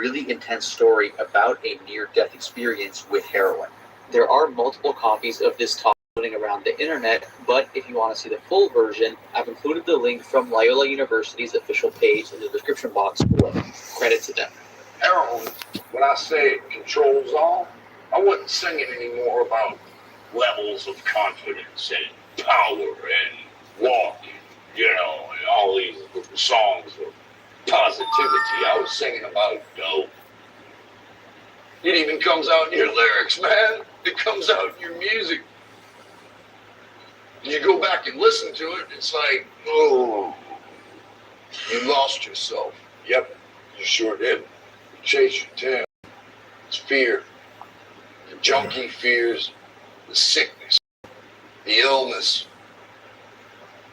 really intense story about a near-death experience with heroin. There are multiple copies of this talk floating around the internet, but if you want to see the full version, I've included the link from Loyola University's official page in the description box below. Credit to them. Heroin, when I say it controls all, I wasn't singing anymore about levels of confidence and power and walking, and all these songs of positivity. I was singing about dope. It even comes out in your lyrics, man. It comes out in your music. You go back and listen to it, it's like, oh, you lost yourself. Yep, you sure did. Chase your tail. It's fear. The junkie fears the sickness, the illness.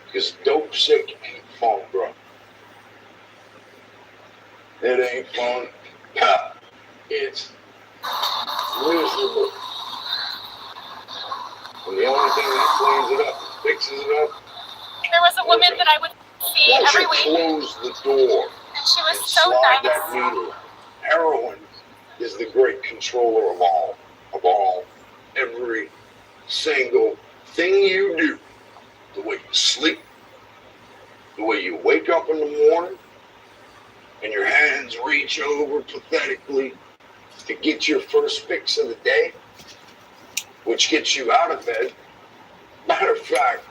Because dope sick ain't fun, bro. It ain't fun. It's miserable. And the only thing that cleans it up, fixes it up. There was a woman that I would see every week. Close the door. And she was so slide nice. That needle. Heroin is the great controller of all. Every single thing you do. The way you sleep. The way you wake up in the morning. And your hands reach over pathetically to get your first fix of the day, which gets you out of bed. Matter of fact,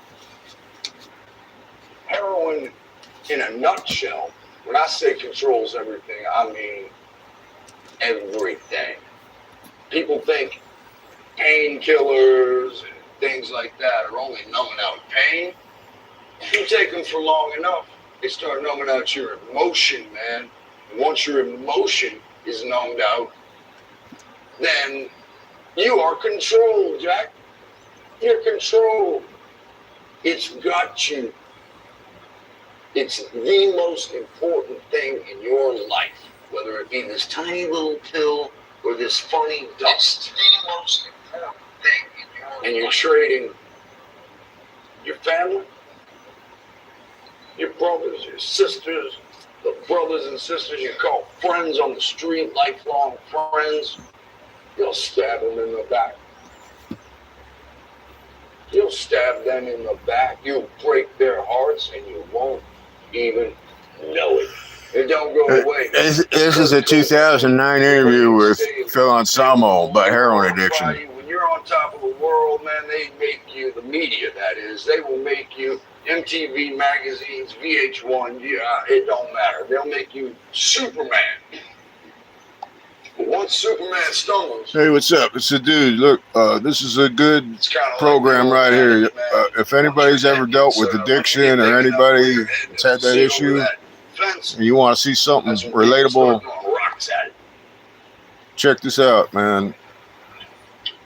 heroin in a nutshell, when I say controls everything, I mean everything. People think painkillers and things like that are only numbing out pain. If you take them for long enough, they start numbing out your emotion, man. And once your emotion is numbed out, then you are controlled, Jack. You're controlled. It's got you. It's the most important thing in your life, whether it be this tiny little pill or this funny dust. It's the most important thing in your life. And you're trading your family, your brothers, your sisters, the brothers and sisters you call friends on the street, lifelong friends. You'll stab them in the back. You'll stab them in the back. You'll break their hearts and you won't even know it. It don't go away. This is a 2009 interview with Phil Anselmo about heroin addiction. When you're on top of the world, man, they make you, the media that is, they will make you MTV magazines, VH1, it don't matter. They'll make you Superman. But once Superman stumbles... Hey, what's up? It's a dude. Look, this is a good program right here. If anybody's ever dealt with addiction or anybody that's had that issue, and you want to see something relatable, check this out, man.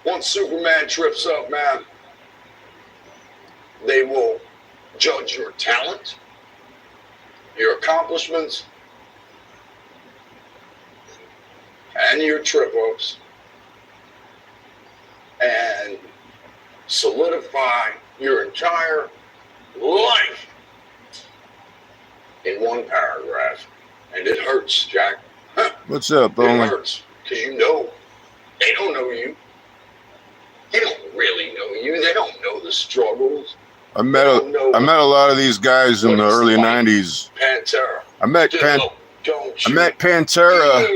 Once Superman trips up, man, they will judge your talent, your accomplishments, and your trip-ups, and solidify your entire life in one paragraph. And it hurts, Jack. What's up, It Bowman? hurts, because you know, they don't know you. They don't really know you. They don't know the struggles. I met a lot of these guys in the early '90s. Pantera. I met Pantera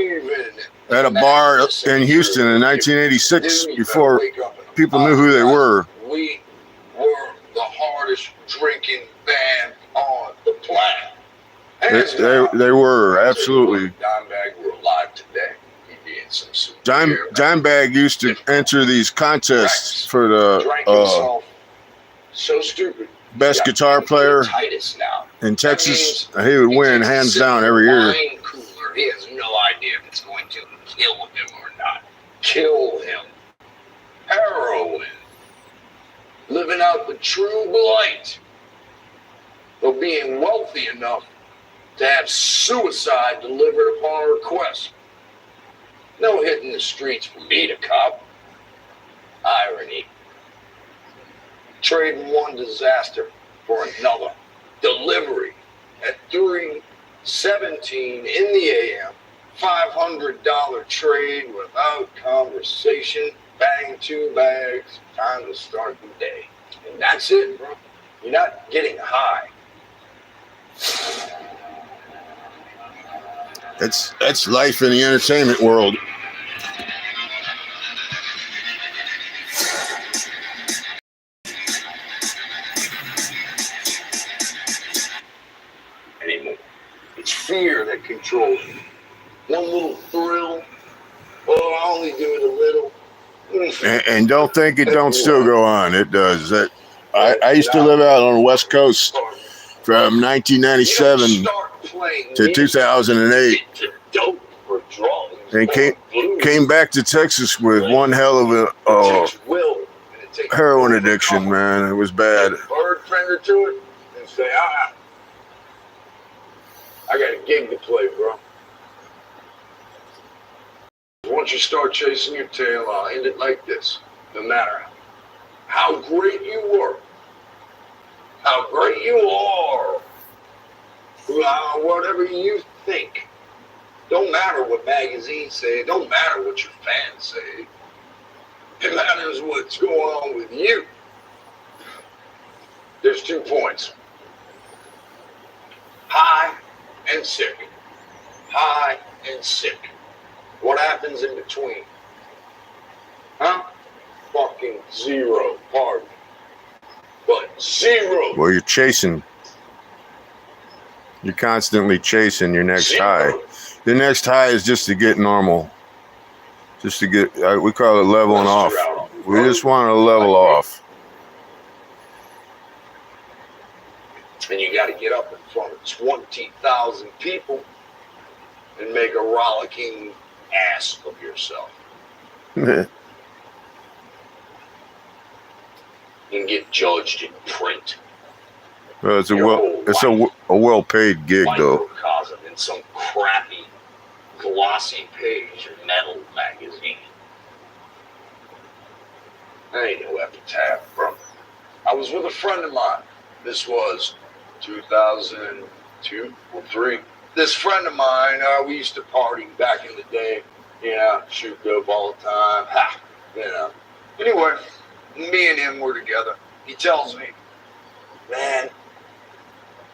at a bar in Houston in 1986 before people knew who they were. We were the hardest drinking band on the planet. They were, absolutely. Dimebag were alive today. He'd be in some Dimebag used to enter these contests for the so stupid. best guitar player in Texas. He would win hands down every year. He has no idea if it's going to kill him or not. Kill him. Heroin. Living out the true blight of being wealthy enough to have suicide delivered upon request. No hitting the streets for me to cop. Irony. Trading one disaster for another. Delivery at 3:17 in the AM $500 trade without conversation. Bang 2 bags. Time to start the day. And that's it, bro. You're not getting high. That's life in the entertainment world. Anymore. It's fear that controls you. One little thrill. Oh, I only do it a little. And don't think it don't still go on. It does. I used to live out on the West Coast from 1997 to 2008, and came back to Texas with one hell of a heroin addiction, man. It was bad. Bird finger to it and say, I got a gig to play, bro. Once you start chasing your tail, I'll end it like this. No matter how great you were, how great you are, whatever you think, don't matter what magazines say, don't matter what your fans say. It matters what's going on with you. There's 2 points. High and sick. High and sick. What happens in between? Huh? Fucking zero. Pardon. But zero. Well, you're chasing. You're constantly chasing your next high. The next high is just to get normal. Just to get, we call it leveling off. We just want to level off. And you got to get up in front of 20,000 people and make a rollicking ass of yourself. And get judged in print. Well, it's a well-paid gig, though. Microcosm in some crappy, glossy page of metal magazine. That ain't no epitaph, bro. I was with a friend of mine. This was 2002 or 3. This friend of mine, we used to party back in the day. Shoot dope all the time. Anyway, me and him were together. He tells me, man,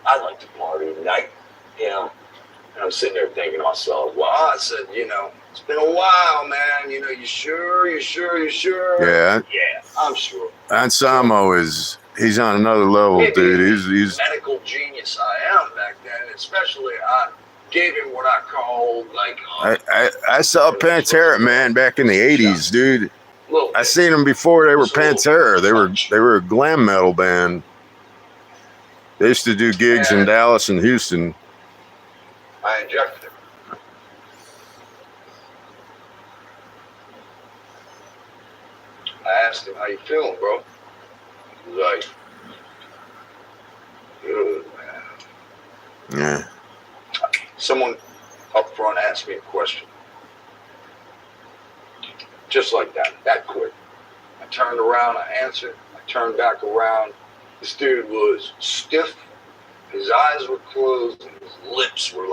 I like to party at night, And I'm sitting there thinking to myself, well, I said, it's been a while, man. You sure? Yeah. Yeah, I'm sure. Ansamo he's on another level, dude. He's medical genius I am back then, especially I gave him what I called I saw Pantera, man, back in the 80s, dude. I seen them before they were Pantera. They were a glam metal band. They used to do gigs in Dallas and Houston. I injected him. I asked him, how you feeling, bro? He was like, good, man. Yeah. Someone up front asked me a question. Just like that quick. I turned around, I answered, I turned back around. This dude was stiff, his eyes were closed, and his lips were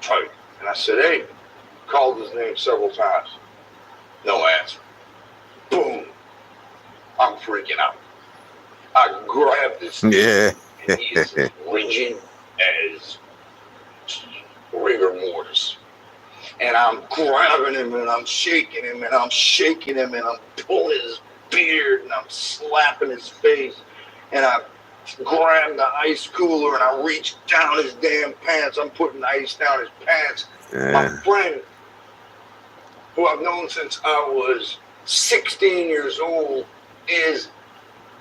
tight. And I said, hey, called his name several times. No answer. Boom. I'm freaking out. I grabbed this dude, and he is as rigid as rigor mortis. And I'm grabbing him, and I'm shaking him, and I'm shaking him, and I'm pulling his beard, and I'm slapping his face. And I grabbed the ice cooler, and I reached down his damn pants. I'm putting ice down his pants. Yeah. My friend, who I've known since I was 16 years old, is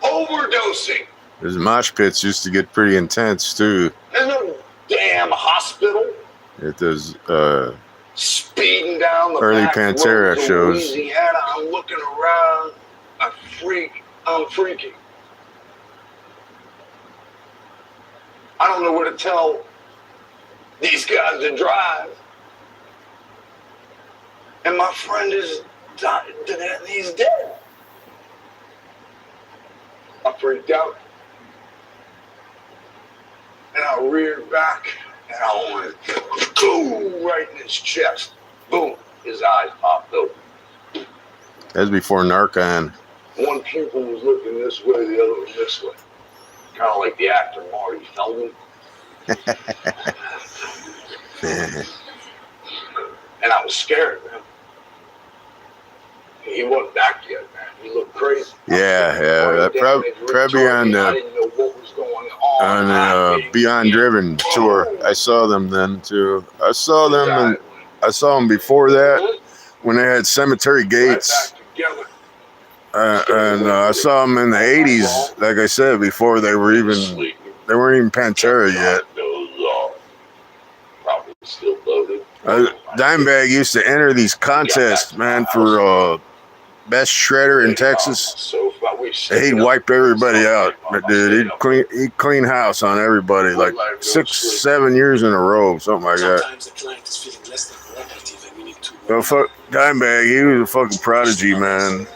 overdosing. Those mosh pits used to get pretty intense, too. There's no damn hospital. It does, speeding down the early back Pantera roads of shows. Louisiana. I'm looking around. I'm freaking. I don't know where to tell these guys to drive. And my friend is died. He's dead. I freaked out. And I reared back. And I went, boom, right in his chest. Boom, his eyes popped open. That's before Narcan. One pupil was looking this way, the other was this way. Kind of like the actor Marty Feldman. And I was scared, man. He wasn't back yet, man. He looked crazy. Yeah. That probably on I didn't know what was going on. Beyond Driven tour. I saw them then too. I saw them before that when they had Cemetery Gates. And I saw them in the 80s, like I said, before they weren't even Pantera yet. Probably still loaded. Dimebag used to enter these contests, man, for best shredder in Texas. He'd wipe everybody out, dude. He'd clean house on everybody, like 6-7 years in a row, something like that. Well, fuck Dimebag, he was a fucking prodigy, man.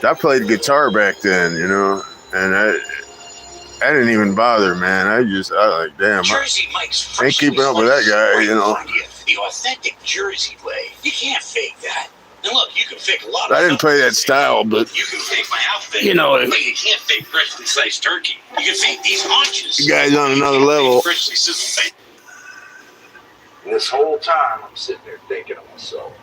I played guitar back then, you know, and I didn't even bother, man. I like, damn, I ain't keeping up with that guy, you know. The authentic Jersey way. You can't fake that. And look, you can fake a lot I didn't play that style, but you can fake my outfit. You know, but you can't fake freshly sliced turkey. You can fake these haunches. You guys on another level. Freshly sizzled bacon. This whole time, I'm sitting there thinking to myself,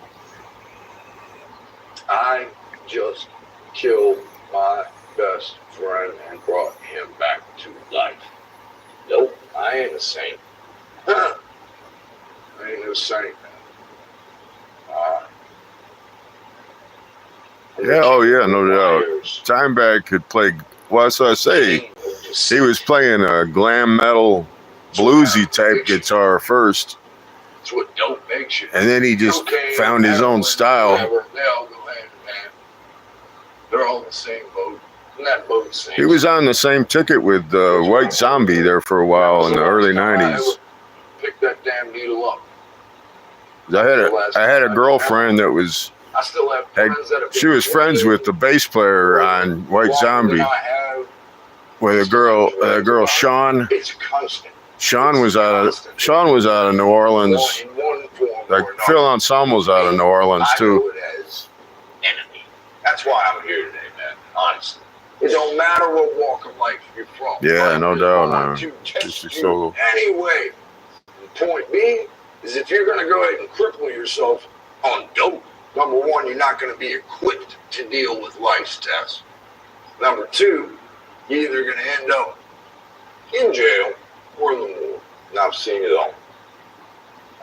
I just killed my best friend and brought him back to life. Nope, I ain't a saint. I ain't no saint, man. No doubt. Dimebag could play. Well, that's what I say. He was playing a glam metal, bluesy type guitar first, It's what dope makes you. and then he just found his own style. They all go hand in hand. They're all in the same boat. In that boat, same. He was on the same ticket with White Zombie there for a while in the early '90s. Pick that damn needle up. I had a girlfriend that was. I still have friends that have She was friends with the bass player on White Zombie, with a girl Sean. It's a constant. Sean was out of New Orleans. In one form Like or Phil another. Ensembles out of New Orleans I know too. it as enemy. That's why I'm here today, man. Honestly, it don't matter what walk of life you're from. Yeah, no doubt, man. To test This is you so. anyway. The point being is if you're gonna go ahead and cripple yourself on dope, number one, you're not gonna be equipped to deal with life's tests. Number two, you're either gonna end up in jail or in the war. And I've seen it all.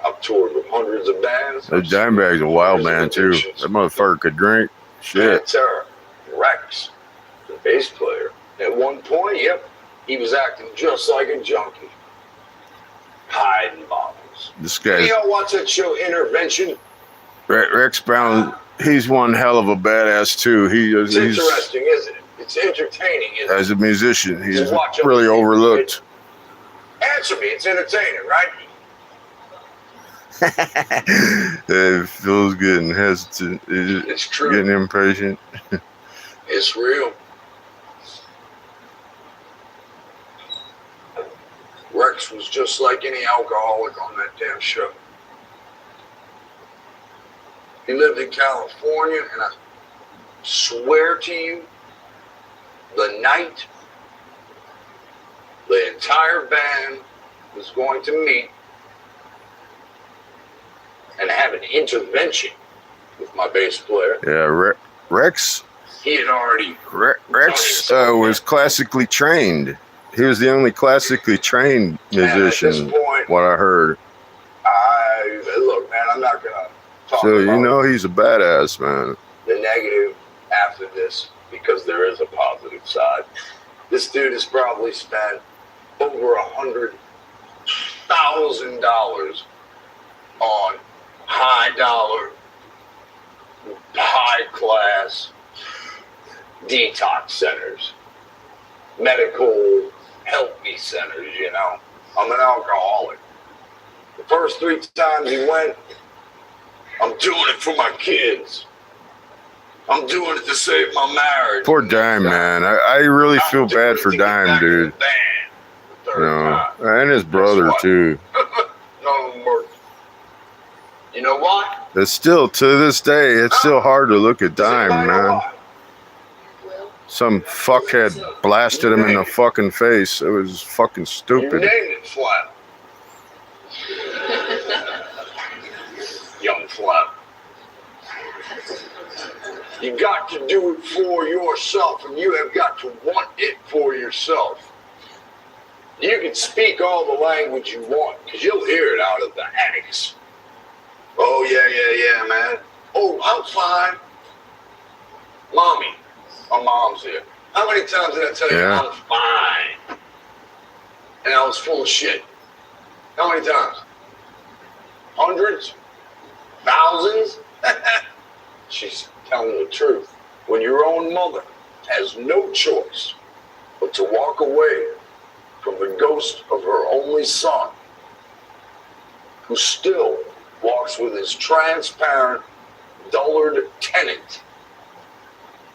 I've toured with hundreds of bands. That Dimebag's a wild man too. That motherfucker could drink. Shit. Pantera, Rex, the bass player. At one point, he was acting just like a junkie. Hiding bottles. This guy, You know, watch that show Intervention? Rex Brown. He's one hell of a badass too. It's interesting, isn't it? It's entertaining, isn't it? As a musician, he's Just watch him. really overlooked. Answer me, it's entertaining, right? Phil's getting hesitant. It's true. Getting impatient. It's real. Rex was just like any alcoholic on that damn show. He lived in California, and I swear to you, the night the entire band was going to meet and have an intervention with my bass player, Yeah, Rex. he had already Rex was classically trained. He was the only classically trained musician. At this point, What I heard. Look, man, I'm not gonna talk So about you know he's a badass, man. the negative after this because there is a positive side. This dude has probably spent over $100,000 on high dollar, high class detox centers, medical help me centers, you know. I'm an alcoholic. The first 3 times he went, I'm doing it for my kids. I'm doing it to save my marriage. Poor Dime, man. I really feel bad for Dime, dude. You know, and his brother too. No You know why? It's still, to this day, it's still hard to look at Dime, man. Some fuckhead blasted him in the fucking face. It was fucking You stupid. named it Flap. Young Flap. You got to do it for yourself, and you have got to want it for yourself. You can speak all the language you want, because you'll hear it out of the attics. Oh, yeah, man. Oh, I'm fine. Mommy. My mom's here. How many times did I tell you I'm fine? And I was full of shit. How many times? Hundreds? Thousands? She's telling the truth. When your own mother has no choice but to walk away from the ghost of her only son, who still walks with his transparent, dullard tenant,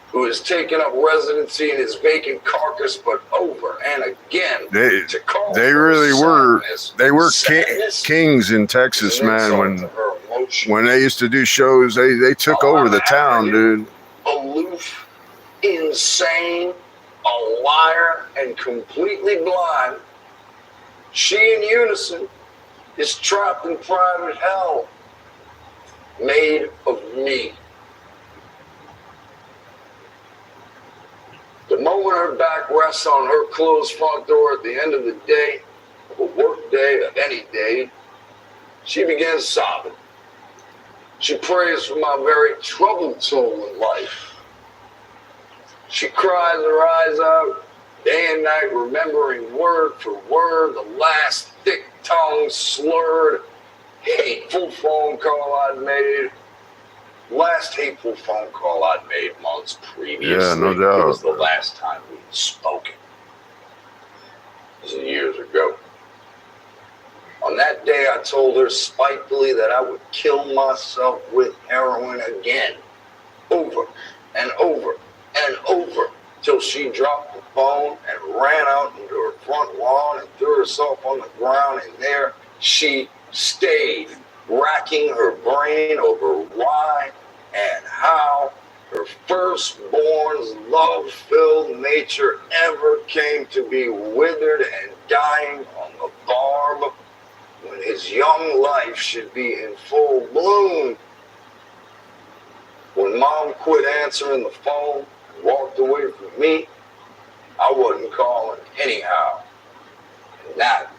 who has taken up residency in his vacant carcass, but over and again they really were kings in Texas, man. When they used to do shows, they took over the town, dude. Aloof, insane, a liar, and completely blind, she in unison is trapped in private hell, made of me. The moment her back rests on her closed front door at the end of the day, of a work day, of any day, she begins sobbing. She prays for my very troubled soul in life. She cries her eyes out, day and night, remembering word for word the last thick-tongued, slurred, hateful phone call I'd made. Last hateful phone call I'd made months previously. Yeah, no doubt. It was the last time we'd spoken. It was years ago. On that day, I told her spitefully that I would kill myself with heroin again. Over and over and over. Till she dropped the phone and ran out into her front lawn and threw herself on the ground. And there she stayed, racking her brain over why and how her firstborn's love-filled nature ever came to be withered and dying on the barb when his young life should be in full bloom. When Mom quit answering the phone and walked away from me, I wasn't calling anyhow. And that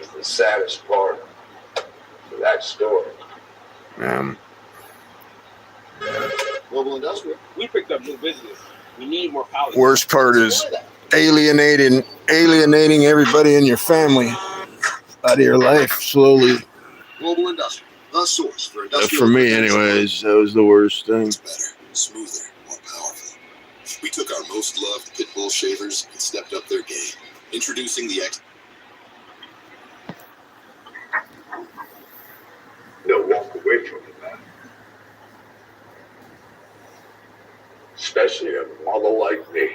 is the saddest part of that story. Global Industrial. We picked up new business. We need more power. Worst part is alienating everybody in your family out of your life slowly. Global Industrial, the source for industrial. For me, anyways, that was the worst thing. It's better, smoother, more powerful. We took our most loved pit bull shavers and stepped up their game. Introducing the They'll walk away from it, man. Especially a mother like me.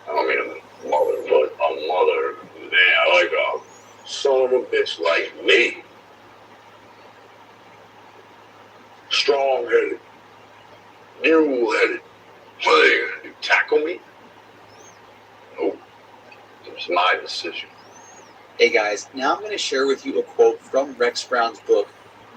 I don't mean a mother, but a mother, man, like a son of a bitch like me. Strong-headed, mule-headed. What are they gonna do, tackle me? Nope. It was my decision. Hey guys, now I'm going to share with you a quote from Rex Brown's book,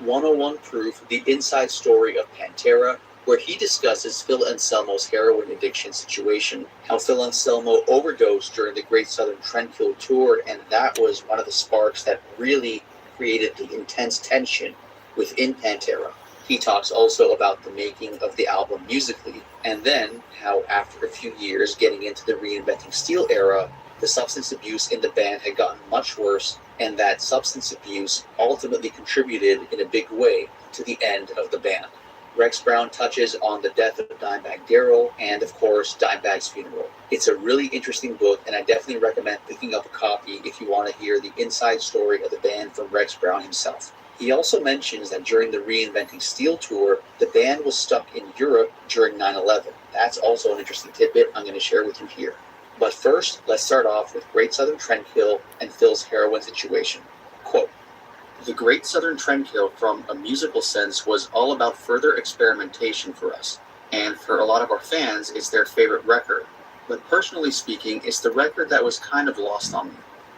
101 Proof, The Inside Story of Pantera, where he discusses Phil Anselmo's heroin addiction situation, how Phil Anselmo overdosed during the Great Southern Trendkill Tour, and that was one of the sparks that really created the intense tension within Pantera. He talks also about the making of the album musically, and then how after a few years getting into the Reinventing Steel era, the substance abuse in the band had gotten much worse, and that substance abuse ultimately contributed in a big way to the end of the band. Rex Brown touches on the death of Dimebag Darrell and, of course, Dimebag's funeral. It's a really interesting book, and I definitely recommend picking up a copy if you want to hear the inside story of the band from Rex Brown himself. He also mentions that during the Reinventing Steel tour, the band was stuck in Europe during 9/11. That's also an interesting tidbit I'm going to share with you here. But first, let's start off with Great Southern Trendkill and Phil's heroin situation. Quote, The Great Southern Trendkill, from a musical sense, was all about further experimentation for us. And for a lot of our fans, it's their favorite record. But personally speaking, it's the record that was kind of lost on me.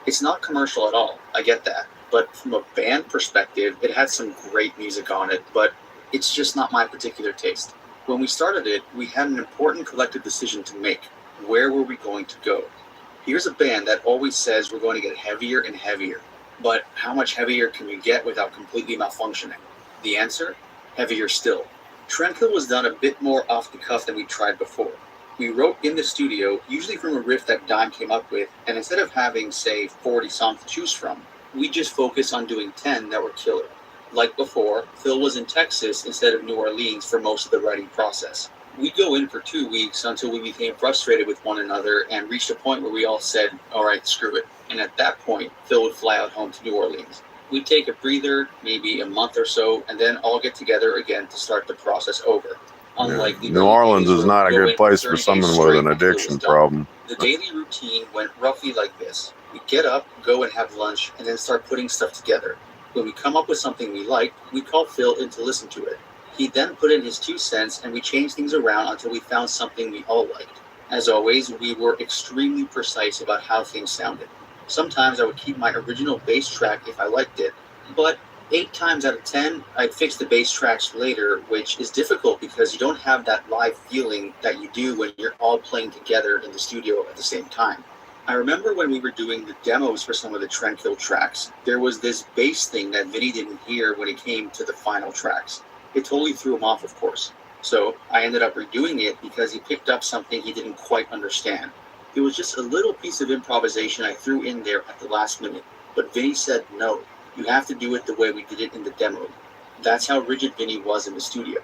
It's not commercial at all, I get that. But from a band perspective, it had some great music on it, but it's just not my particular taste. When we started it, we had an important collective decision to make. Where were we going to go? Here's a band that always says we're going to get heavier and heavier. But how much heavier can you get without completely malfunctioning? The answer? Heavier still. Trendkill was done a bit more off the cuff than we tried before. We wrote in the studio, usually from a riff that Dime came up with, and instead of having, say, 40 songs to choose from, we just focused on doing 10 that were killer. Like before, Phil was in Texas instead of New Orleans for most of the writing process. We'd go in for 2 weeks until we became frustrated with one another and reached a point where we all said, all right, screw it. And at that point, Phil would fly out home to New Orleans. We'd take a breather, maybe a month or so, and then all get together again to start the process over. Unlike the New Orleans is not a good place for someone with an addiction problem. The daily routine went roughly like this. We'd get up, go and have lunch, and then start putting stuff together. When we come up with something we liked, we'd call Phil in to listen to it. He'd then put in his 2 cents, and we changed things around until we found something we all liked. As always, we were extremely precise about how things sounded. Sometimes I would keep my original bass track if I liked it, but 8 times out of 10, I'd fix the bass tracks later, which is difficult because you don't have that live feeling that you do when you're all playing together in the studio at the same time. I remember when we were doing the demos for some of the Trendkill tracks, there was this bass thing that Vinny didn't hear when it came to the final tracks. It totally threw him off, of course. So I ended up redoing it because he picked up something he didn't quite understand. It was just a little piece of improvisation I threw in there at the last minute, but Vinny said no. You have to do it the way we did it in the demo. That's how rigid Vinny was in the studio.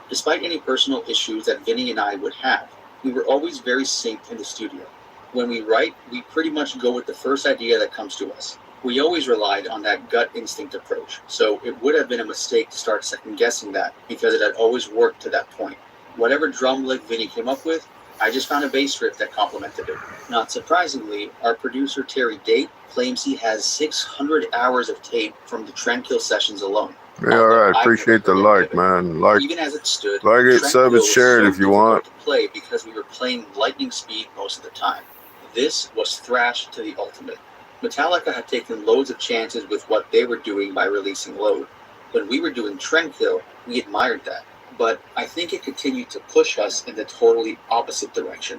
Despite any personal issues that Vinny and I would have, we were always very synced in the studio. When we write, we pretty much go with the first idea that comes to us. We always relied on that gut instinct approach, so it would have been a mistake to start second guessing that because it had always worked to that point. Whatever drum lick Vinny came up with, I just found a bass riff that complemented it. Not surprisingly, our producer Terry Date claims he has 600 hours of tape from the Trendkill sessions alone. Yeah, all right. Appreciate the like, man. Like, even as it stood, like it, sub it, share it if you want. To play because we were playing lightning speed most of the time. This was thrash to the ultimate. Metallica had taken loads of chances with what they were doing by releasing Load. When we were doing Trendkill, we admired that. But I think it continued to push us in the totally opposite direction.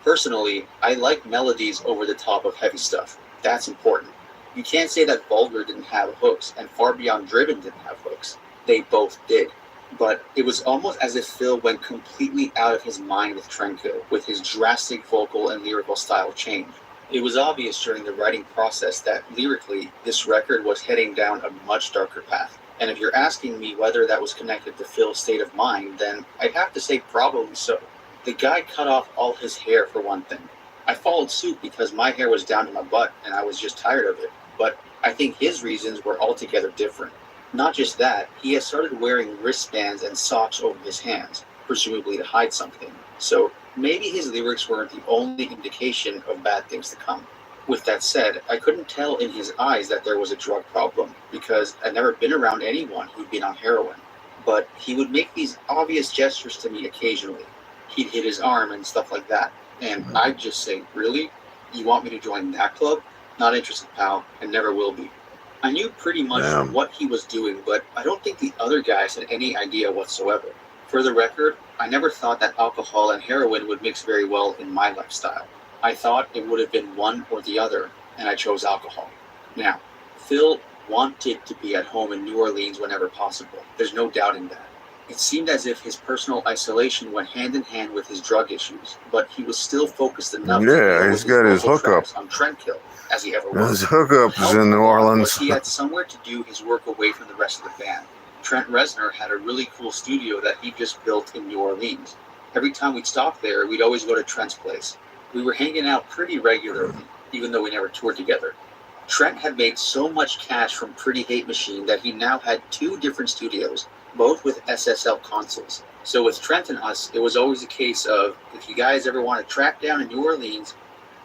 Personally, I like melodies over the top of heavy stuff. That's important. You can't say that Vulgar didn't have hooks and Far Beyond Driven didn't have hooks. They both did. But it was almost as if Phil went completely out of his mind with Trendkill, with his drastic vocal and lyrical style change. It was obvious during the writing process that lyrically, this record was heading down a much darker path. And if you're asking me whether that was connected to Phil's state of mind, then I'd have to say probably so. The guy cut off all his hair for one thing. I followed suit because my hair was down to my butt and I was just tired of it. But I think his reasons were altogether different. Not just that, he has started wearing wristbands and socks over his hands, presumably to hide something. So maybe his lyrics weren't the only indication of bad things to come. With that said, I couldn't tell in his eyes that there was a drug problem because I'd never been around anyone who'd been on heroin. But he would make these obvious gestures to me occasionally. He'd hit his arm and stuff like that. And I'd just say, really? You want me to join that club? Not interested, pal, and never will be. I knew pretty much what he was doing, but I don't think the other guys had any idea whatsoever. For the record, I never thought that alcohol and heroin would mix very well in my lifestyle. I thought it would have been one or the other, and I chose alcohol. Now, Phil wanted to be at home in New Orleans whenever possible. There's no doubting that. It seemed as if his personal isolation went hand in hand with his drug issues, but he was still focused enough. Yeah, he's got his hookup on Trendkill, as he ever was. His hookup is in New Orleans. He had somewhere to do his work away from the rest of the band. Trent Reznor had a really cool studio that he just built in New Orleans. Every time we'd stop there, we'd always go to Trent's place. We were hanging out pretty regularly, even though we never toured together. Trent had made so much cash from Pretty Hate Machine that he now had 2 different studios, both with SSL consoles. So with Trent and us, it was always a case of, if you guys ever want to track down in New Orleans,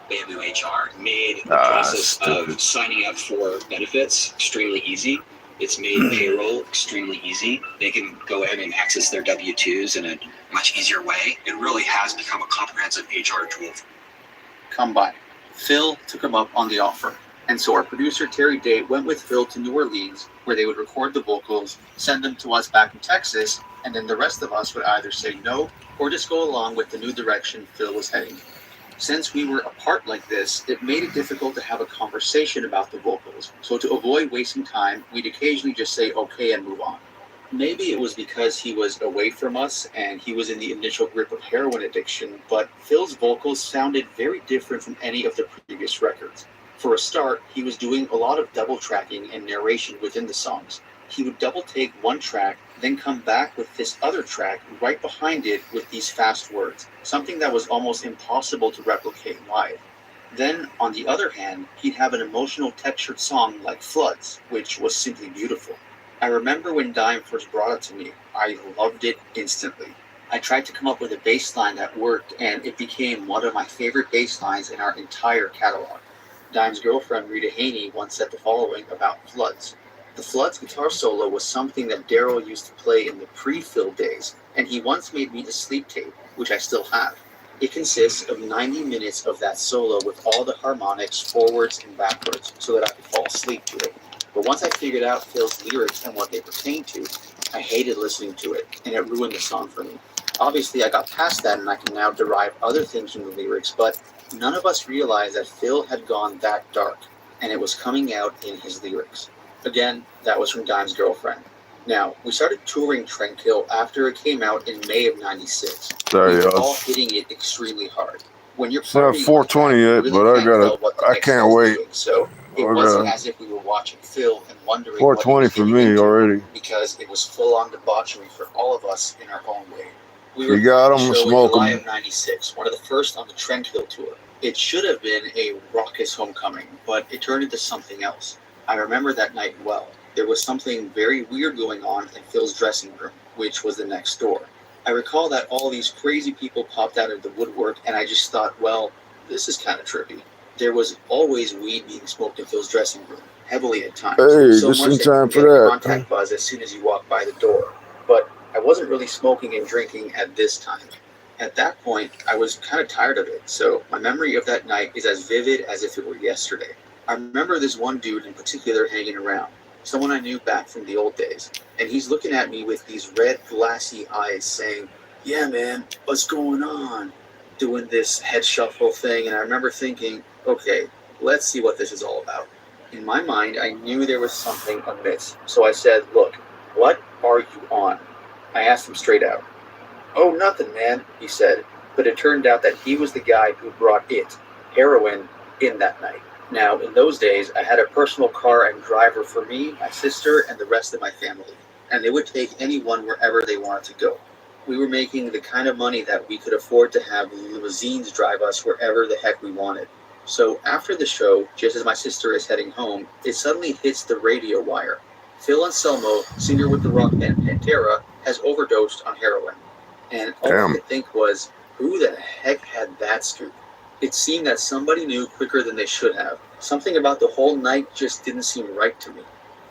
Bamboo HR made the process of signing up for benefits extremely easy. It's made payroll extremely easy. They can go in and access their W-2s in a much easier way. It really has become a comprehensive HR tool. Come by. Phil took him up on the offer. And so our producer, Terry Day, went with Phil to New Orleans, where they would record the vocals, send them to us back in Texas, and then the rest of us would either say no or just go along with the new direction Phil was heading. Since we were apart like this, it made it difficult to have a conversation about the vocals. So to avoid wasting time, we'd occasionally just say okay and move on. Maybe it was because he was away from us and he was in the initial grip of heroin addiction, but Phil's vocals sounded very different from any of the previous records. For a start, he was doing a lot of double tracking and narration within the songs. He would double take one track, then come back with this other track right behind it with these fast words, something that was almost impossible to replicate live. Then, on the other hand, he'd have an emotional textured song like Floods, which was simply beautiful. I remember when Dime first brought it to me, I loved it instantly. I tried to come up with a bass line that worked, and it became one of my favorite bass lines in our entire catalog. Dime's girlfriend, Rita Haney, once said the following about Floods. The Floods guitar solo was something that Daryl used to play in the pre-Phil days, and he once made me a sleep tape, which I still have. It consists of 90 minutes of that solo with all the harmonics forwards and backwards, so that I could fall asleep to it. But once I figured out Phil's lyrics and what they pertained to, I hated listening to it, and it ruined the song for me. Obviously, I got past that, and I can now derive other things from the lyrics, but none of us realized that Phil had gone that dark, and it was coming out in his lyrics. Again, that was from Dime's girlfriend. Now, we started touring Tranquil after it came out in May of '96. We were all hitting it extremely hard. When you're It's not partying 420 like that, yet, you really but can't tell what the I next can't song's wait. doing. So it wasn't as if we were watching Phil and wondering what he 420 was for getting me into, already. because it was full-on debauchery for all of us in our own way. We You were got playing 'em, the show smoke in July 'em. of '96, one of the first on the Tranquil tour. It should have been a raucous homecoming, but it turned into something else. I remember that night well. There was something very weird going on in Phil's dressing room, which was the next door. I recall that all these crazy people popped out of the woodwork, and I just thought, well, this is kind of trippy. There was always weed being smoked in Phil's dressing room, heavily at times. Hey, So just much in that you time could for get a that. contact buzz as soon as you walked by the door. But I wasn't really smoking and drinking at this time. At that point, I was kind of tired of it, so my memory of that night is as vivid as if it were yesterday. I remember this one dude in particular hanging around, someone I knew back from the old days, and he's looking at me with these red, glassy eyes saying, "Yeah, man, what's going on?" Doing this head shuffle thing, and I remember thinking, okay, let's see what this is all about. In my mind, I knew there was something amiss, so I said, "Look, what are you on?" I asked him straight out. "Oh, nothing, man," he said, but it turned out that he was the guy who brought it, heroin, in that night. Now, in those days, I had a personal car and driver for me, my sister, and the rest of my family, and they would take anyone wherever they wanted to go. We were making the kind of money that we could afford to have limousines drive us wherever the heck we wanted. So after the show, just as my sister is heading home, it suddenly hits the radio wire. Phil Anselmo, singer with the rock band Pantera, has overdosed on heroin. And all I Damn. could think was, who the heck had that scoop? It seemed that somebody knew quicker than they should have. Something about the whole night just didn't seem right to me.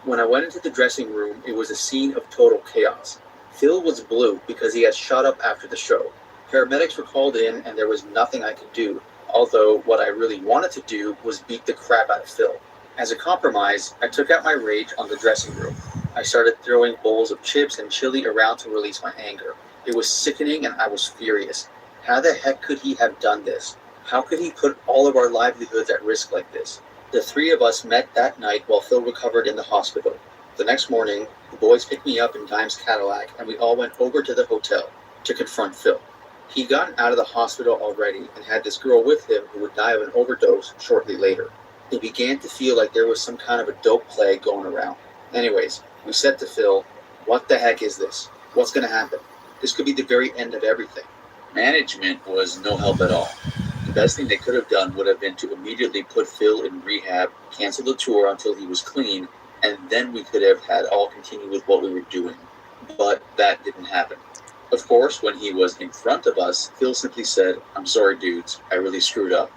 When I went into the dressing room, it was a scene of total chaos. Phil was blue because he had shot up after the show. Paramedics were called in and there was nothing I could do, although what I really wanted to do was beat the crap out of Phil. As a compromise, I took out my rage on the dressing room. I started throwing bowls of chips and chili around to release my anger. It was sickening and I was furious. How the heck could he have done this? How could he put all of our livelihoods at risk like this? The three of us met that night while Phil recovered in the hospital. The next morning, the boys picked me up in Dime's Cadillac and we all went over to the hotel to confront Phil. He'd gotten out of the hospital already and had this girl with him who would die of an overdose shortly later. It began to feel like there was some kind of a dope plague going around. Anyways, we said to Phil, "What the heck is this? What's going to happen? This could be the very end of everything." Management was no help at all. The best thing they could have done would have been to immediately put Phil in rehab, cancel the tour until he was clean, and then we could have had all continue with what we were doing. But that didn't happen. Of course, when he was in front of us, Phil simply said, "I'm sorry, dudes, I really screwed up."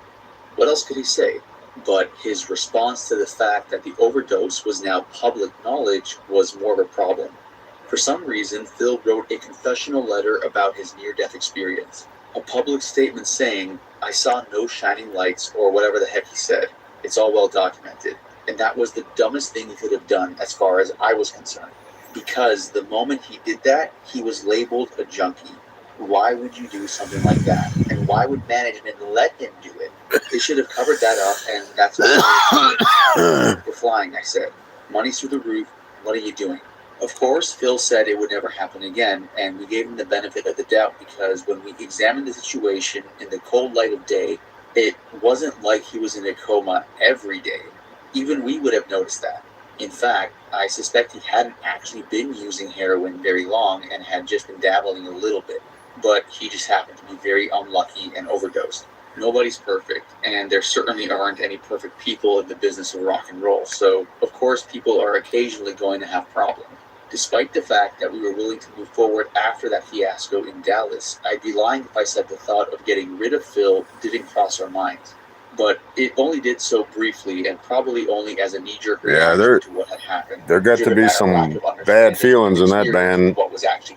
What else could he say? But his response to the fact that the overdose was now public knowledge was more of a problem. For some reason, Phil wrote a confessional letter about his near-death experience. A public statement saying, "I saw no shining lights," or whatever the heck he said. It's all well documented. And that was the dumbest thing he could have done as far as I was concerned. Because the moment he did that, he was labeled a junkie. Why would you do something like that? And why would management let him do it? They should have covered that up, and that's what we're flying, I said. Money's through the roof. What are you doing? Of course, Phil said it would never happen again, and we gave him the benefit of the doubt because when we examined the situation in the cold light of day, it wasn't like he was in a coma every day. Even we would have noticed that. In fact, I suspect he hadn't actually been using heroin very long and had just been dabbling a little bit. But he just happened to be very unlucky and overdosed. Nobody's perfect, and there certainly aren't any perfect people in the business of rock and roll, so of course people are occasionally going to have problems. Despite the fact that we were willing to move forward after that fiasco in Dallas, I'd be lying if I said the thought of getting rid of Phil didn't cross our minds. But it only did so briefly, and probably only as a knee-jerk reaction to what had happened. There got to be some bad feelings in that band.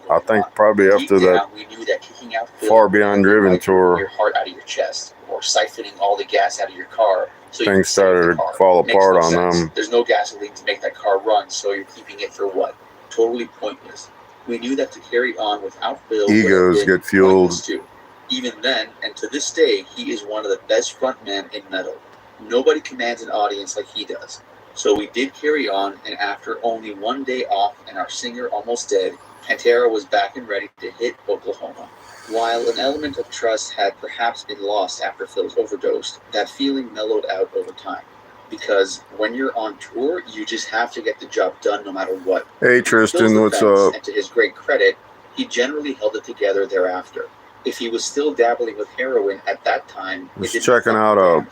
I think probably after that we knew that kicking out Far Beyond Driven tour, your heart out of your chest, or siphoning all the gas out of your car, so things started to fall apart on them. There's no gasoline to make that car run, so you're keeping it for what? Totally pointless. We knew that to carry on without Phil, egos get fueled. Too. Even then, and to this day, he is one of the best frontmen in metal. Nobody commands an audience like he does. So we did carry on, and after only one day off and our singer almost dead, Pantera was back and ready to hit Oklahoma. While an element of trust had perhaps been lost after Phil's overdose, that feeling mellowed out over time. Because when you're on tour, you just have to get the job done no matter what. Hey Tristan, what's up? And to his great credit, he generally held it together thereafter. If he was still dabbling with heroin at that time, I was checking out a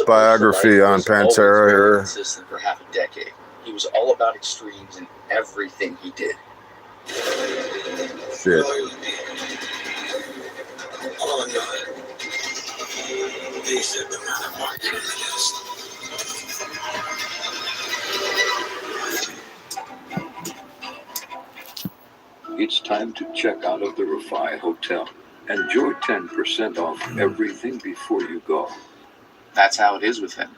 biography on Pantera here. Consistent for half a decade. He was all about extremes in everything he did. Shit. It's time to check out of the Refi Hotel. Enjoy 10% off everything before you go. That's how it is with him.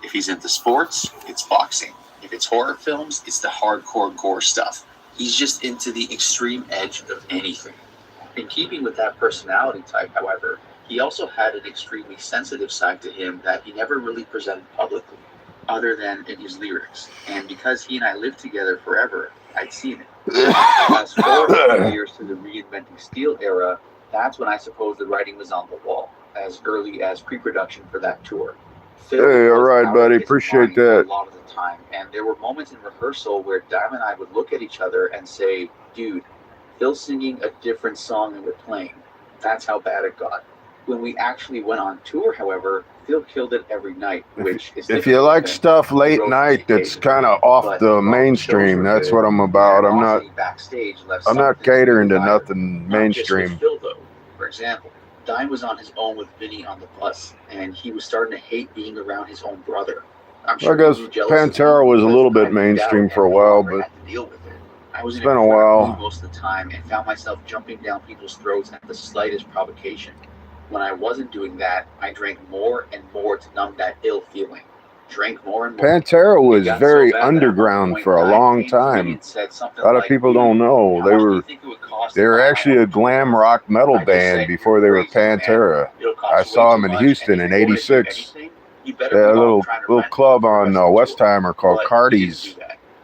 If he's into sports, it's boxing. If it's horror films, it's the hardcore gore stuff. He's just into the extreme edge of anything. In keeping with that personality type, however, he also had an extremely sensitive side to him that he never really presented publicly, other than in his lyrics. And because he and I lived together forever, I'd seen it. Fast forward a few years to the Reinventing Steel era, that's when I suppose the writing was on the wall, as early as pre-production for that tour. Phil hey, all right, buddy. Appreciate that. A lot of the time, and there were moments in rehearsal where Dime and I would look at each other and say, "Dude, Phil's singing a different song than we're playing." That's how bad it got. When we actually went on tour, however, Phil killed it every night, which is if you like stuff late night that's kind of off the mainstream, that's what I'm about. I'm not catering to nothing mainstream. Phil, though, for example, Dime was on his own with Vinny on the bus, and he was starting to hate being around his own brother. I'm sure I guess Pantera was a little bit mainstream for a while, but it's been a while. Most of the time, and found myself jumping down people's throats at the slightest provocation. When I wasn't doing that, I drank more and more to numb that ill feeling. Drank more and more. Pantera was very underground for a long time. A lot of people don't know. They were actually a glam rock metal band before they were Pantera. I saw them in Houston in '86. They had a little club on Westheimer called Cardi's.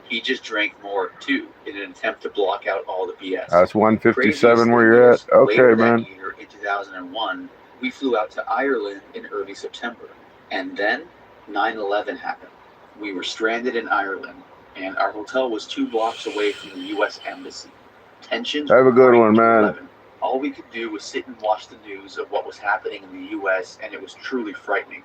He just drank more too, in an attempt to block out all the BS. That's 157 where you're at? Okay, man. In 2001, we flew out to Ireland in early September. And then 9/11 happened. We were stranded in Ireland, and our hotel was 2 blocks away from the U.S. Embassy. Tensions. Have a good one, man. 11. All we could do was sit and watch the news of what was happening in the U.S., and it was truly frightening.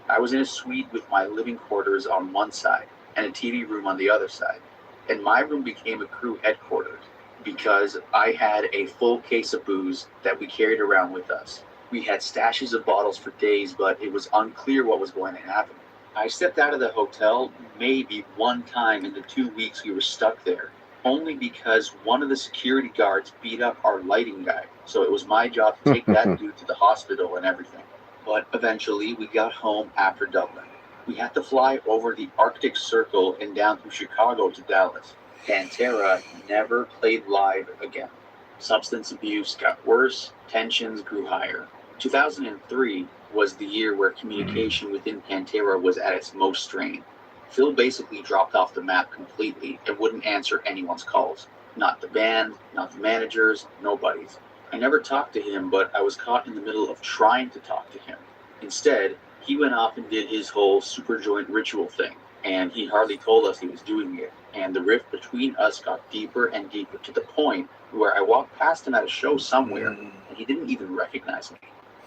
I was in a suite with my living quarters on one side and a TV room on the other side. And my room became a crew headquarters because I had a full case of booze that we carried around with us. We had stashes of bottles for days, but it was unclear what was going to happen. I stepped out of the hotel maybe one time in the 2 weeks we were stuck there, only because one of the security guards beat up our lighting guy, so it was my job to take that dude to the hospital and everything. But eventually we got home after Dublin. We had to fly over the Arctic Circle and down through Chicago to Dallas. Pantera never played live again. Substance abuse got worse, tensions grew higher. 2003 was the year where communication within Pantera was at its most strained. Phil basically dropped off the map completely and wouldn't answer anyone's calls. Not the band, not the managers, nobody's. I never talked to him, but I was caught in the middle of trying to talk to him. Instead, he went off and did his whole super joint ritual thing, and he hardly told us he was doing it, and the rift between us got deeper and deeper to the point where I walked past him at a show somewhere, and he didn't even recognize me.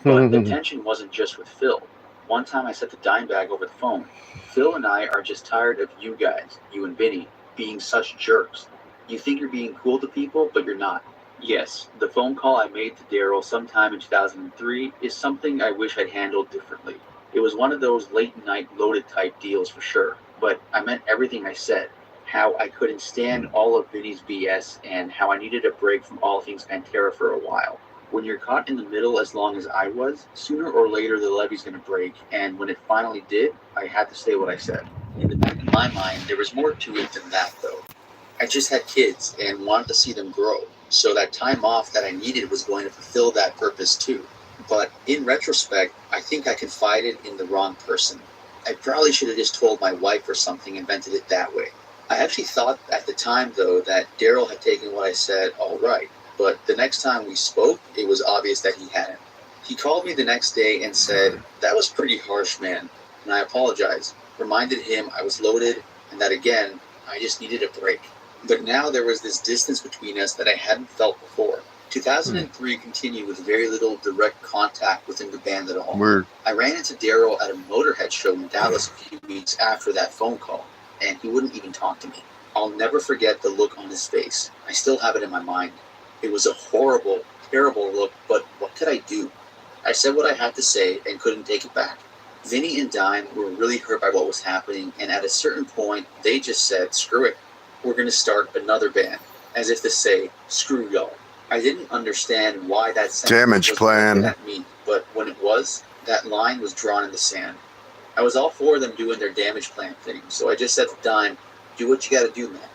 But the tension wasn't just with Phil. One time I said to Dimebag over the phone, Phil and I are just tired of you guys, you and Vinny, being such jerks. You think you're being cool to people, but you're not. Yes, the phone call I made to Daryl sometime in 2003 is something I wish I'd handled differently. It was one of those late night loaded type deals for sure, but I meant everything I said. How I couldn't stand all of Vinny's BS and how I needed a break from all things Pantera for a while. When you're caught in the middle as long as I was, sooner or later the levee's going to break, and when it finally did, I had to say what I said. In the back of my mind, there was more to it than that, though. I just had kids and wanted to see them grow, so that time off that I needed was going to fulfill that purpose too. But in retrospect, I think I confided in the wrong person. I probably should have just told my wife or something and vented it that way. I actually thought at the time, though, that Daryl had taken what I said all right. But the next time we spoke, it was obvious that he hadn't. He called me the next day and said, "That was pretty harsh, man," and I apologized, reminded him I was loaded, and that again, I just needed a break. But now there was this distance between us that I hadn't felt before. 2003 continued with very little direct contact within the band at all. Word. I ran into Daryl at a Motorhead show in Dallas a few weeks after that phone call, and he wouldn't even talk to me. I'll never forget the look on his face. I still have it in my mind. It was a horrible, terrible look, but what could I do? I said what I had to say and couldn't take it back. Vinny and Dime were really hurt by what was happening, and at a certain point, they just said, "Screw it. We're going to start another band," as if to say, "Screw y'all." I didn't understand why that sentence Damage was plan. directed at me, but when it was, that line was drawn in the sand. I was all for them doing their damage plan thing, so I just said to Dime, "Do what you gotta do, man."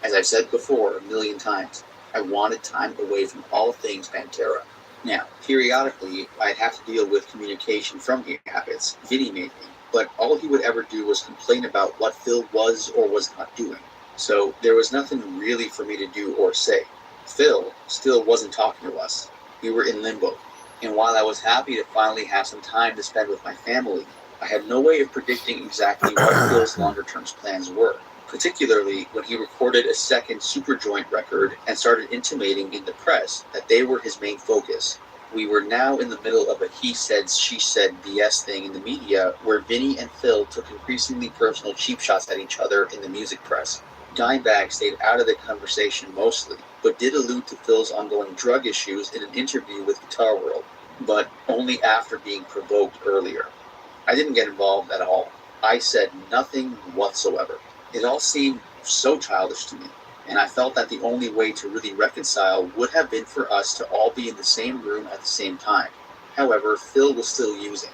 As I've said before a million times, I wanted time away from all things Pantera. Now, periodically, I'd have to deal with communication from his habits Vinny made me, but all he would ever do was complain about what Phil was or was not doing. So there was nothing really for me to do or say. Phil still wasn't talking to us. We were in limbo. And while I was happy to finally have some time to spend with my family, I had no way of predicting exactly what Phil's longer-term plans were, particularly when he recorded a second Superjoint record and started intimating in the press that they were his main focus. We were now in the middle of a he said, she said BS thing in the media where Vinny and Phil took increasingly personal cheap shots at each other in the music press. Dimebag stayed out of the conversation mostly, but did allude to Phil's ongoing drug issues in an interview with Guitar World, but only after being provoked earlier. I didn't get involved at all. I said nothing whatsoever. It all seemed so childish to me, and I felt that the only way to really reconcile would have been for us to all be in the same room at the same time. However, Phil was still using.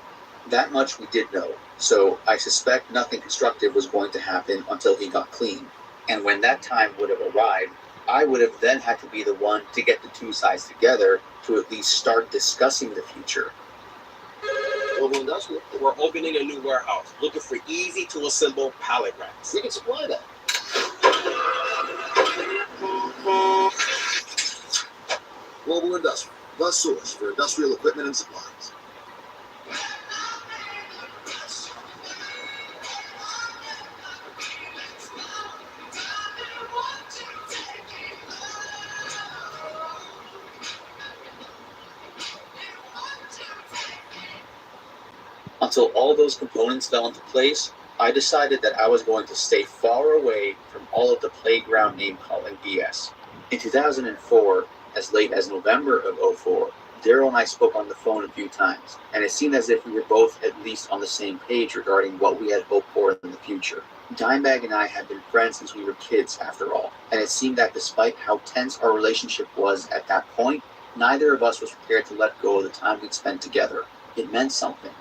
That much we did know, so I suspect nothing constructive was going to happen until he got clean. And when that time would have arrived, I would have then had to be the one to get the two sides together to at least start discussing the future. Global Industrial. We're opening a new warehouse, looking for easy to assemble pallet racks. We can supply that. Global Industrial, the source for industrial equipment and supplies. Until all those components fell into place, I decided that I was going to stay far away from all of the playground name-calling BS. In 2004, as late as November of 2004, Daryl and I spoke on the phone a few times, and it seemed as if we were both at least on the same page regarding what we had hoped for in the future. Dimebag and I had been friends since we were kids, after all, and it seemed that despite how tense our relationship was at that point, neither of us was prepared to let go of the time we'd spent together. It meant something.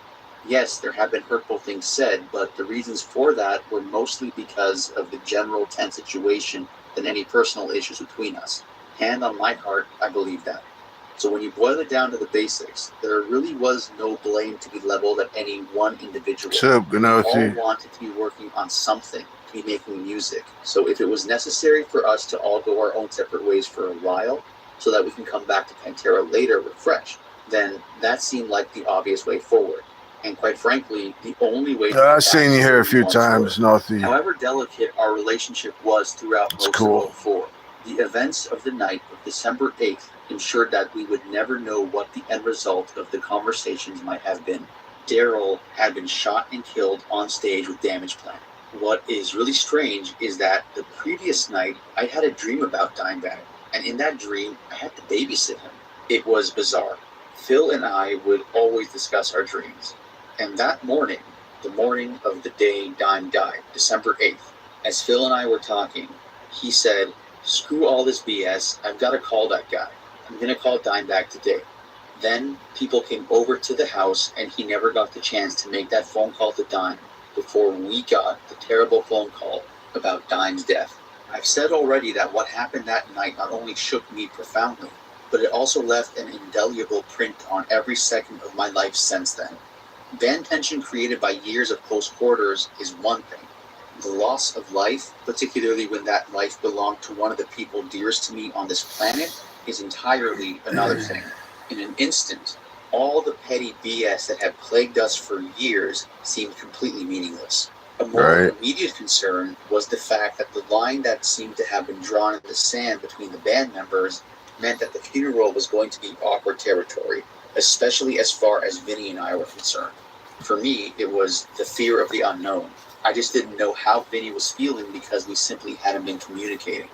Yes, there have been hurtful things said, but the reasons for that were mostly because of the general tense situation than any personal issues between us. Hand on my heart, I believe that. So when you boil it down to the basics, there really was no blame to be leveled at any one individual. What's up, We all Ganosi? wanted to be working on something, to be making music. So if it was necessary for us to all go our own separate ways for a while, so that we can come back to Pantera later refreshed, then that seemed like the obvious way forward. And quite frankly, the only way to I've seen you here a few times, Northy. However delicate our relationship was throughout It's most cool. of 04, the events of the night of December 8th ensured that we would never know what the end result of the conversations might have been. Daryl had been shot and killed on stage with Damageplan. What is really strange is that the previous night I had a dream about Dimebag, and in that dream I had to babysit him. It was bizarre. Phil and I would always discuss our dreams. And that morning, the morning of the day Dime died, December 8th, as Phil and I were talking, he said, "Screw all this BS, I've got to call that guy. I'm going to call Dimebag today." Then people came over to the house and he never got the chance to make that phone call to Dime before we got the terrible phone call about Dime's death. I've said already that what happened that night not only shook me profoundly, but it also left an indelible print on every second of my life since then. Band tension created by years of close quarters is one thing. The loss of life, particularly when that life belonged to one of the people dearest to me on this planet, is entirely another thing. In an instant, all the petty BS that had plagued us for years seemed completely meaningless. A more immediate concern was the fact that the line that seemed to have been drawn in the sand between the band members meant that the funeral was going to be awkward territory, especially as far as Vinny and I were concerned. For me, it was the fear of the unknown. I just didn't know how Vinny was feeling because we simply hadn't been communicating.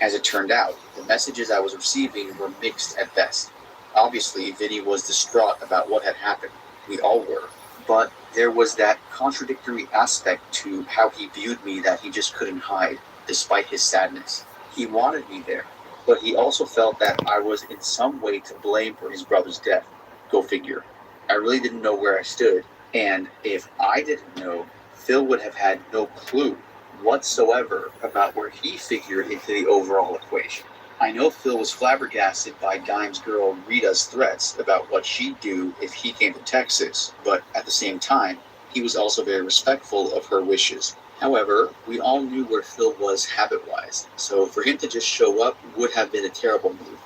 As it turned out, the messages I was receiving were mixed at best. Obviously, Vinny was distraught about what had happened. We all were. But there was that contradictory aspect to how he viewed me that he just couldn't hide, despite his sadness. He wanted me there, but he also felt that I was in some way to blame for his brother's death. Go figure. I really didn't know where I stood, and if I didn't know, Phil would have had no clue whatsoever about where he figured into the overall equation. I know Phil was flabbergasted by Dime's girl Rita's threats about what she'd do if he came to Texas, but at the same time, he was also very respectful of her wishes. However, we all knew where Phil was habit-wise, so for him to just show up would have been a terrible move.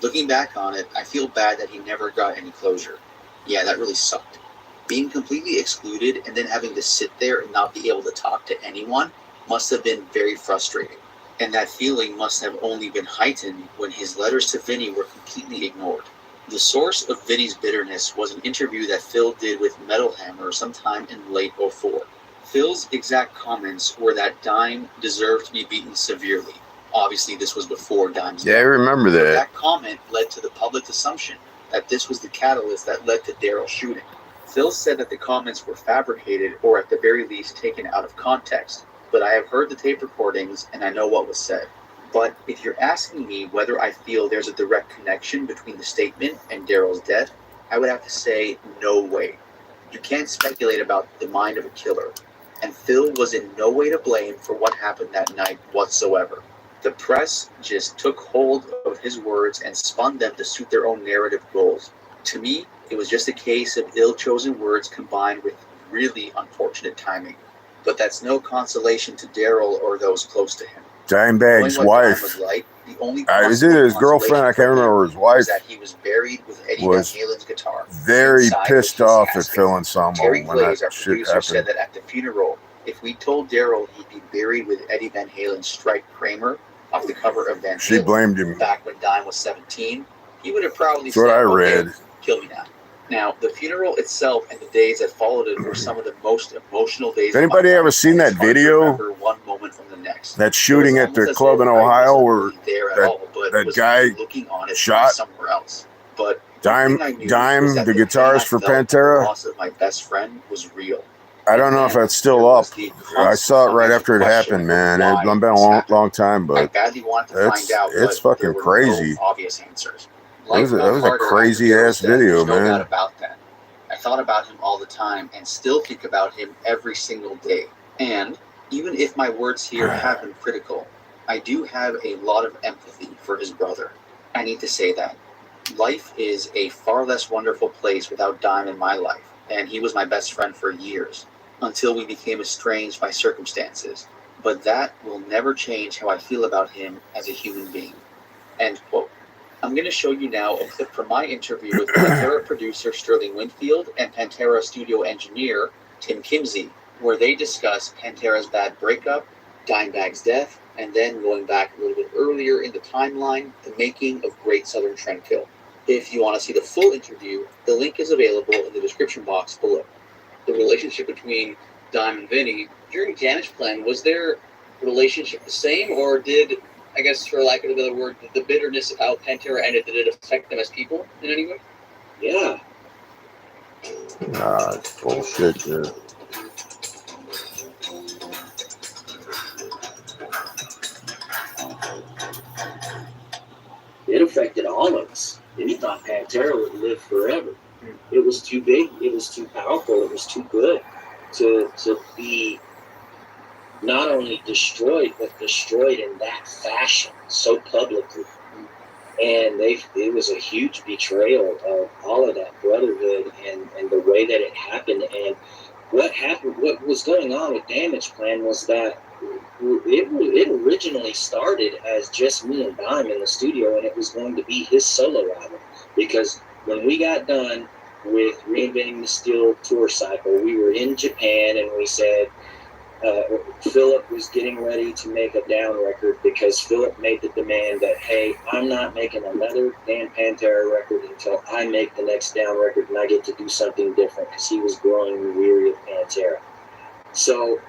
Looking back on it, I feel bad that he never got any closure. Yeah, that really sucked. Being completely excluded and then having to sit there and not be able to talk to anyone must have been very frustrating. And that feeling must have only been heightened when his letters to Vinny were completely ignored. The source of Vinny's bitterness was an interview that Phil did with Metal Hammer sometime in late 04. Phil's exact comments were that Dime deserved to be beaten severely. Obviously, this was before Dime's death. Yeah, I remember that. That comment led to the public assumption that this was the catalyst that led to Daryl's shooting. Phil said that the comments were fabricated or at the very least taken out of context, but I have heard the tape recordings and I know what was said. But if you're asking me whether I feel there's a direct connection between the statement and Daryl's death, I would have to say no way. You can't speculate about the mind of a killer, and Phil was in no way to blame for what happened that night whatsoever. The press just took hold of his words and spun them to suit their own narrative goals. To me, it was just a case of ill-chosen words combined with really unfortunate timing. But that's no consolation to Daryl or those close to him. Dimebag's wife. Like, the only is it his girlfriend? I can't remember his wife. That he was buried with Eddie Van Halen's guitar. Very pissed off at Phil and Samo Terry when Glaze, that our shit producer, happened. said that at the funeral, if we told Daryl he'd be buried with Eddie Van Halen's Strike Kramer off the cover of Van Halen, She blamed him. Back when Dime was 17, he would have probably That's what said, I read. Okay, kill me now. Now, the funeral itself and the days that followed it were some of the most emotional days. Has anybody ever seen that video? One moment from the next. That shooting at the club in Ohio where that guy looking on it shot? somewhere else. But Dime, One thing I knew Dime, was that the pain I guitarist for felt at the Pantera. loss of my best friend was real. I don't know if And that's still there up. was the I saw it right constant after it question happened, of man. It's why been a this long, happened. long time, I but badly wanted to find out, it's but there fucking were crazy. no obvious answers. That Life was got a harder after crazy Daryl's ass death, video, there's no doubt man. about that. I thought about him all the time and still think about him every single day. And even if my words here have been critical, I do have a lot of empathy for his brother. I need to say that. Life is a far less wonderful place without Dime in my life, and he was my best friend for years, until we became estranged by circumstances. But that will never change how I feel about him as a human being. End quote. I'm going to show you now a clip from my interview with Pantera producer Sterling Winfield and Pantera studio engineer Tim Kimsey, where they discuss Pantera's bad breakup, Dimebag's death, and then going back a little bit earlier in the timeline, the making of Great Southern Trendkill. If you want to see the full interview, the link is available in the description box below. The relationship between Dime and Vinny, during Damage Plan, was their relationship the same, or did, I guess for lack of a better word, the bitterness of how Pantera ended, did it affect them as people in any way? Yeah. Nah, it's bullshit, dude. It affected all of us. And he thought Pantera would live forever. It was too big, it was too powerful, it was too good to be not only destroyed, but destroyed in that fashion, so publicly. And it was a huge betrayal of all of that brotherhood and the way that it happened. And what was going on with Damage Plan was that it originally started as just me and Dime in the studio, and it was going to be his solo album. Because when we got done with Reinventing the Steel tour cycle, we were in Japan, and we said, Philip was getting ready to make a Down record because Philip made the demand that, hey, I'm not making another damn Pantera record until I make the next Down record and I get to do something different, because he was growing weary of Pantera. So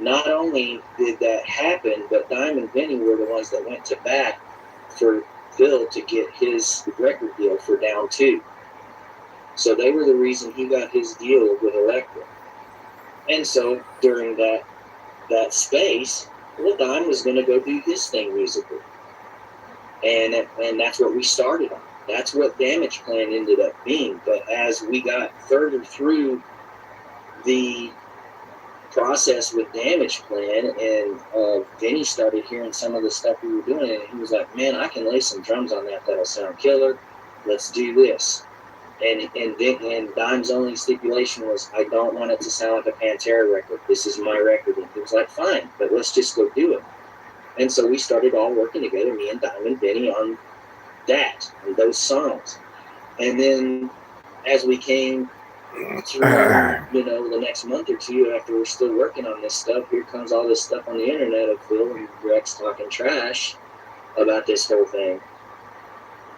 not only did that happen, but Dime and Vinny were the ones that went to bat for Phil to get his record deal for Down 2. So they were the reason he got his deal with Elektra. And so during that space, well, Dime was going to go do his thing musically. And that's what we started on. That's what Damage Plan ended up being. But as we got further through the process with Damage Plan, and Vinny started hearing some of the stuff we were doing, and he was like, man, I can lay some drums on that'll sound killer. Let's do this. And Dime's only stipulation was, I don't want it to sound like a Pantera record. This is my record. And he was like, fine, but let's just go do it. And so we started all working together, me and Dime and Vinny, on that, and those songs. And then as we came through, the next month or two, after we're still working on this stuff, here comes all this stuff on the internet of Phil and Rex talking trash about this whole thing.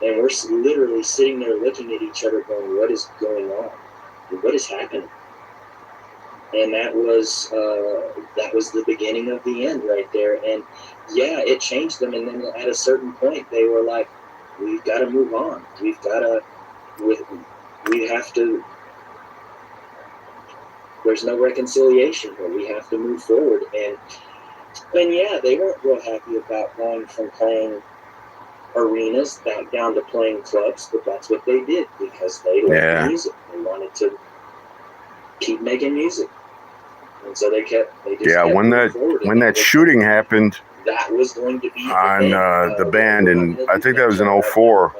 And we're literally sitting there looking at each other going, what is going on? What is happening? And that was the beginning of the end right there. And yeah, it changed them. And then at a certain point, they were like, we've got to move on. We have to, there's no reconciliation here. We have to move forward. And yeah, they weren't real happy about going from playing arenas back down to playing clubs, but that's what they did because they loved music. They wanted to keep making music, and so they just when that shooting happened, that was going to be on the band, and I think that was in 04.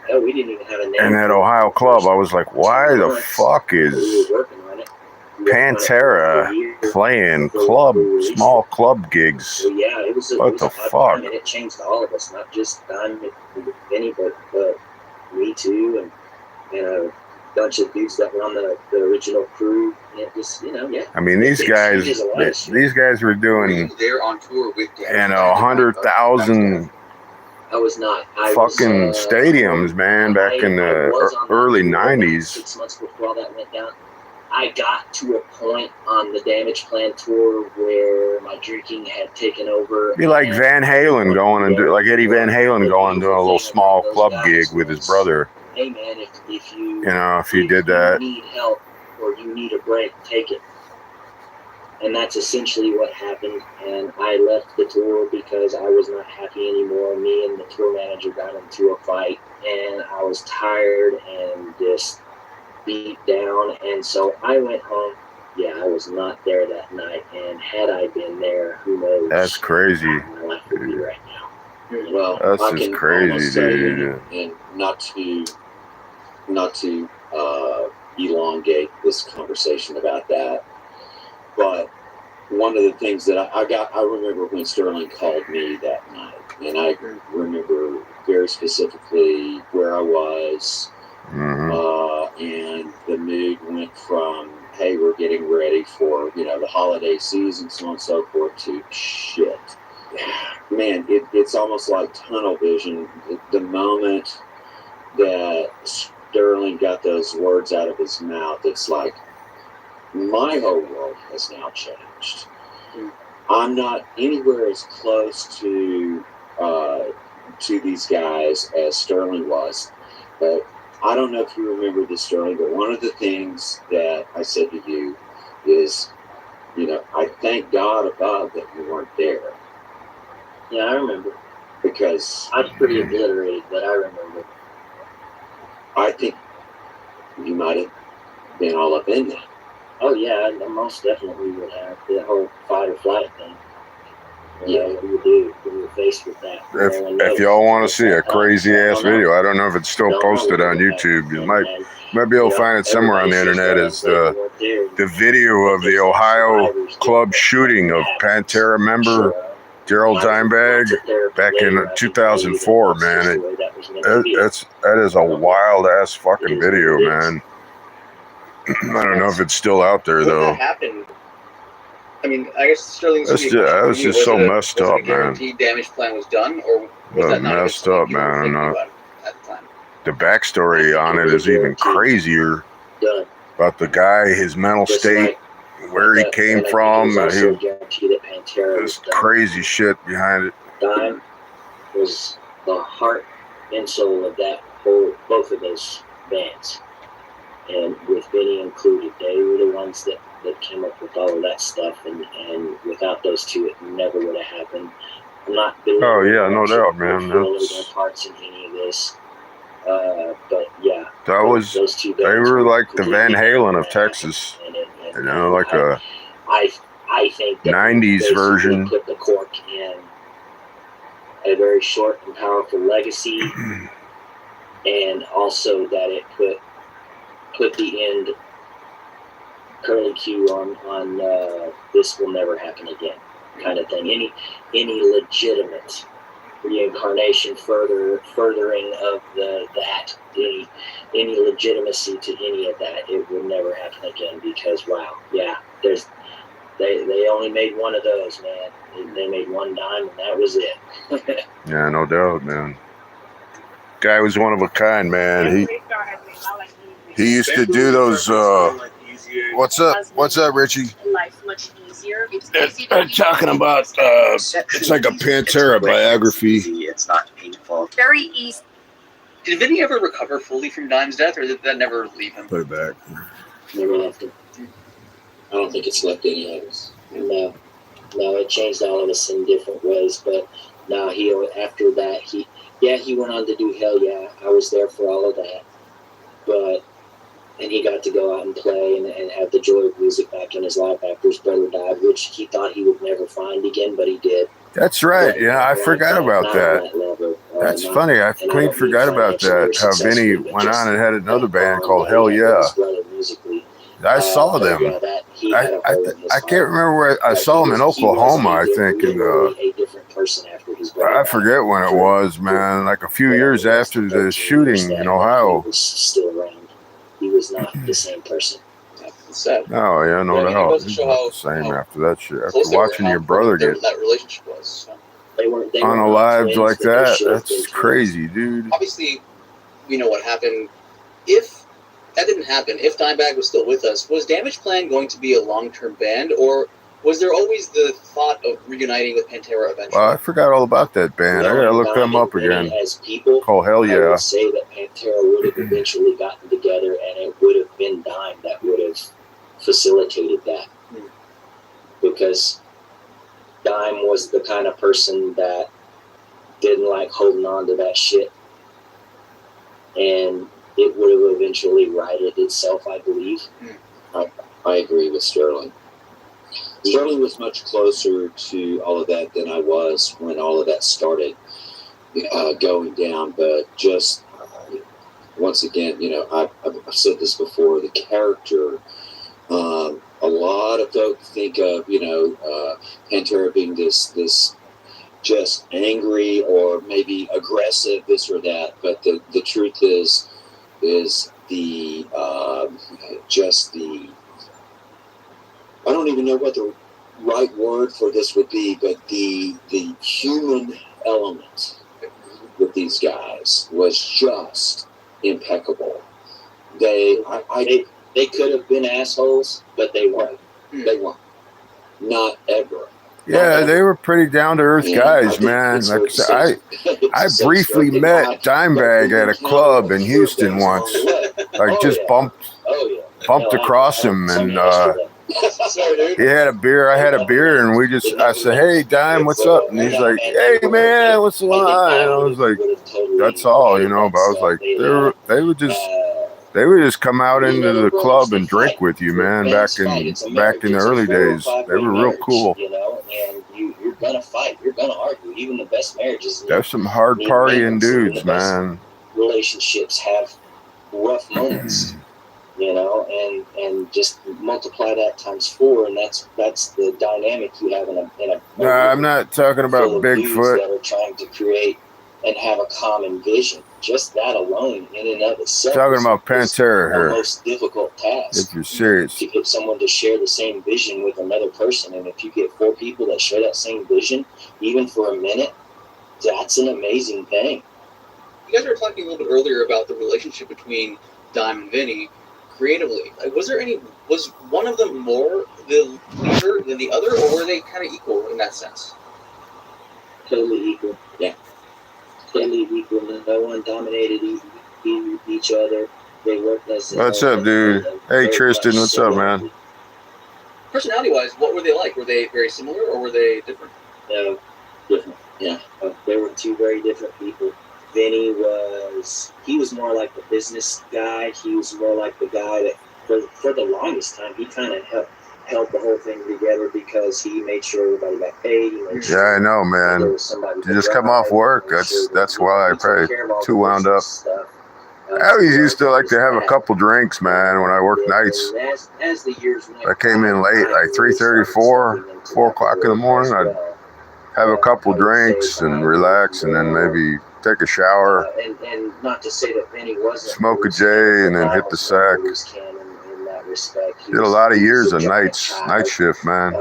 Hell, we didn't even have a name. In that Ohio club, I was like, why the fuck is Pantera playing small club gigs? Well, yeah, it was what the fuck? And it changed all of us, not just Dime and Vinny, but me too, and a bunch of dudes that were on the original crew. And it just, yeah. I mean, these guys were doing, They're on tour with 100,000 I was not. fucking stadiums, man, back in the early 90s. 6 months before all that went down. I got to a point on the Damage Plan tour where my drinking had taken over. Be like Van Halen going and do, like Eddie Van Halen going and doing a little small club gig with his brother. Hey man, if you if you did that, need help or you need a break, take it. And that's essentially what happened. And I left the tour because I was not happy anymore. Me and the tour manager got into a fight, and I was tired and just beat down. And so I went home. Yeah, I was not there that night. And had I been there, who knows? That's crazy. My life would be right now. Well, That's I just can crazy, almost say, dude. and not to elongate this conversation about that, but one of the things that I remember when Sterling called me that night, and I remember very specifically where I was, and the mood went from, hey, we're getting ready for, the holiday season, so on and so forth, to shit. Man, it's almost like tunnel vision. The moment that Sterling got those words out of his mouth, it's like, my whole world has now changed. I'm not anywhere as close to these guys as Sterling was. But I don't know if you remember this, Sterling, but one of the things that I said to you is, I thank God above that you weren't there. Yeah, I remember. Because I'm pretty obliterated, but I remember. I think you might have been all up in that. Oh yeah, I most definitely would have. The whole fight or flight thing. What do you do when you're faced with that? If y'all want to see a crazy ass video, I don't know if it's still posted on YouTube. You might be able to find it somewhere on the internet. Is the video of the Ohio club shooting of Pantera member Gerald Dimebag back in 2004, man. That is a wild ass fucking video, man. I don't know if it's still out there though. What happened? I mean, I guess Sterling's that was just so messed up, man. Guaranteed damage plan was done, or was that not messed up, man? At the time? The backstory on it is even crazier. About the guy, his mental state, where he came from, there's crazy shit behind it. Dime was the heart and soul of that whole, both of those bands, and with Vinny included, they were the ones that came up with all of that stuff, and without those two, it never would have happened. I'm not. Oh yeah, no doubt, man. Their parts in any of this. But yeah, that was those two. They were like the Van Halen of Texas, like I think that 90s version. Put the cork in a very short and powerful legacy, and also that it put the end curly Q on this will never happen again kind of thing. Any legitimate reincarnation furthering of any legitimacy to any of that, it will never happen again, because they only made one of those, man. They made one dime and that was it. Yeah, no doubt, man. Guy was one of a kind, man. He used to do those what's up, Richie? Life's much easier. They're talking about it's like a Pantera biography. It's not painful. Very easy. Did Vinny ever recover fully from Dime's death, or did that never leave him? Put it back. Never left him. I don't think it's left any of us. No, it changed all of us in different ways. But no, after that, he went on to do Hell Yeah. I was there for all of that. And he got to go out and play and have the joy of music back in his life after his brother died, which he thought he would never find again, but he did. That's right. Yeah, I forgot about that. That's funny. I clean forgot about that. How Vinny went on and had another band called Hell Yeah. I saw them. I can't remember where I saw them in Oklahoma, I think. I forget when it was, man. Like a few years after the shooting in Ohio. He was not the same person. Sad. Oh yeah, no doubt. He's not the same after that shit. After watching your brother get that relationship was. So. They unalived like that, that's crazy, dude. Obviously, we know what happened. If that didn't happen. If Dimebag was still with us, was Damage Plan going to be a long-term band, or was there always the thought of reuniting with Pantera eventually? Well, I forgot all about that band. I gotta look them up again. As people, Oh, hell I yeah. would say that Pantera would have eventually gotten together, and it would have been Dime that would have facilitated that. Because Dime was the kind of person that didn't like holding on to that shit. And it would have eventually righted itself, I believe. I agree with Sterling. Sterling was much closer to all of that than I was when all of that started going down. But just once again, I've said this before, the character, a lot of folks think of, Pantera being this just angry or maybe aggressive, this or that. But the truth is the I don't even know what the right word for this would be, but the human element with these guys was just impeccable. They could have been assholes, but they weren't. They weren't. Not ever. Yeah, they were pretty down-to-earth guys, man. Like I said, I briefly met Dimebag at a club in Houston once. Like, just bumped across him, and he had a beer, I had a beer, and I said, "Hey, Dime, what's up?" And he's like, "Hey, man, what's going on?" And I was like, "That's all, But I was like, they would just come out into the club and drink with you, man. Back in the early days, they were real cool. And you're gonna fight, you're gonna argue. Even the best marriages. There's some hard partying dudes, man. Relationships have rough moments, and just multiply that times 4, and that's the dynamic you have in a. No, I'm not talking about Bigfoot. That are trying to create and have a common vision. Just that alone, in and of itself, talking about Pantera here. The most difficult task. If you're serious, to get someone to share the same vision with another person, and if you get 4 people that share that same vision, even for a minute, that's an amazing thing. You guys were talking a little bit earlier about the relationship between Dime and Vinny. Creatively, was one of them more the leader than the other, or were they kind of equal in that sense? Totally equal. Yeah. Totally equal. No one dominated each other. They worked as. What's up, dude? Hey, Tristan. What's up, man? Personality-wise, what were they like? Were they very similar, or were they different? No, different. Yeah, they were 2 very different people. Vinny was more like the business guy. He was more like the guy that, for the longest time, he kind of held the whole thing together because he made sure everybody got paid. Yeah, I know, man. You just come off work. That's why I probably too wound up. I always used to like to have a couple drinks, man, when I worked nights. As the years went, I came in late, like 3:34, 4 o'clock in the morning. I'd have a couple drinks and relax, and then maybe take a shower, and not to say that Vinny wasn't, smoke a J, and then hit the sack. Did a lot of years of night shift, man.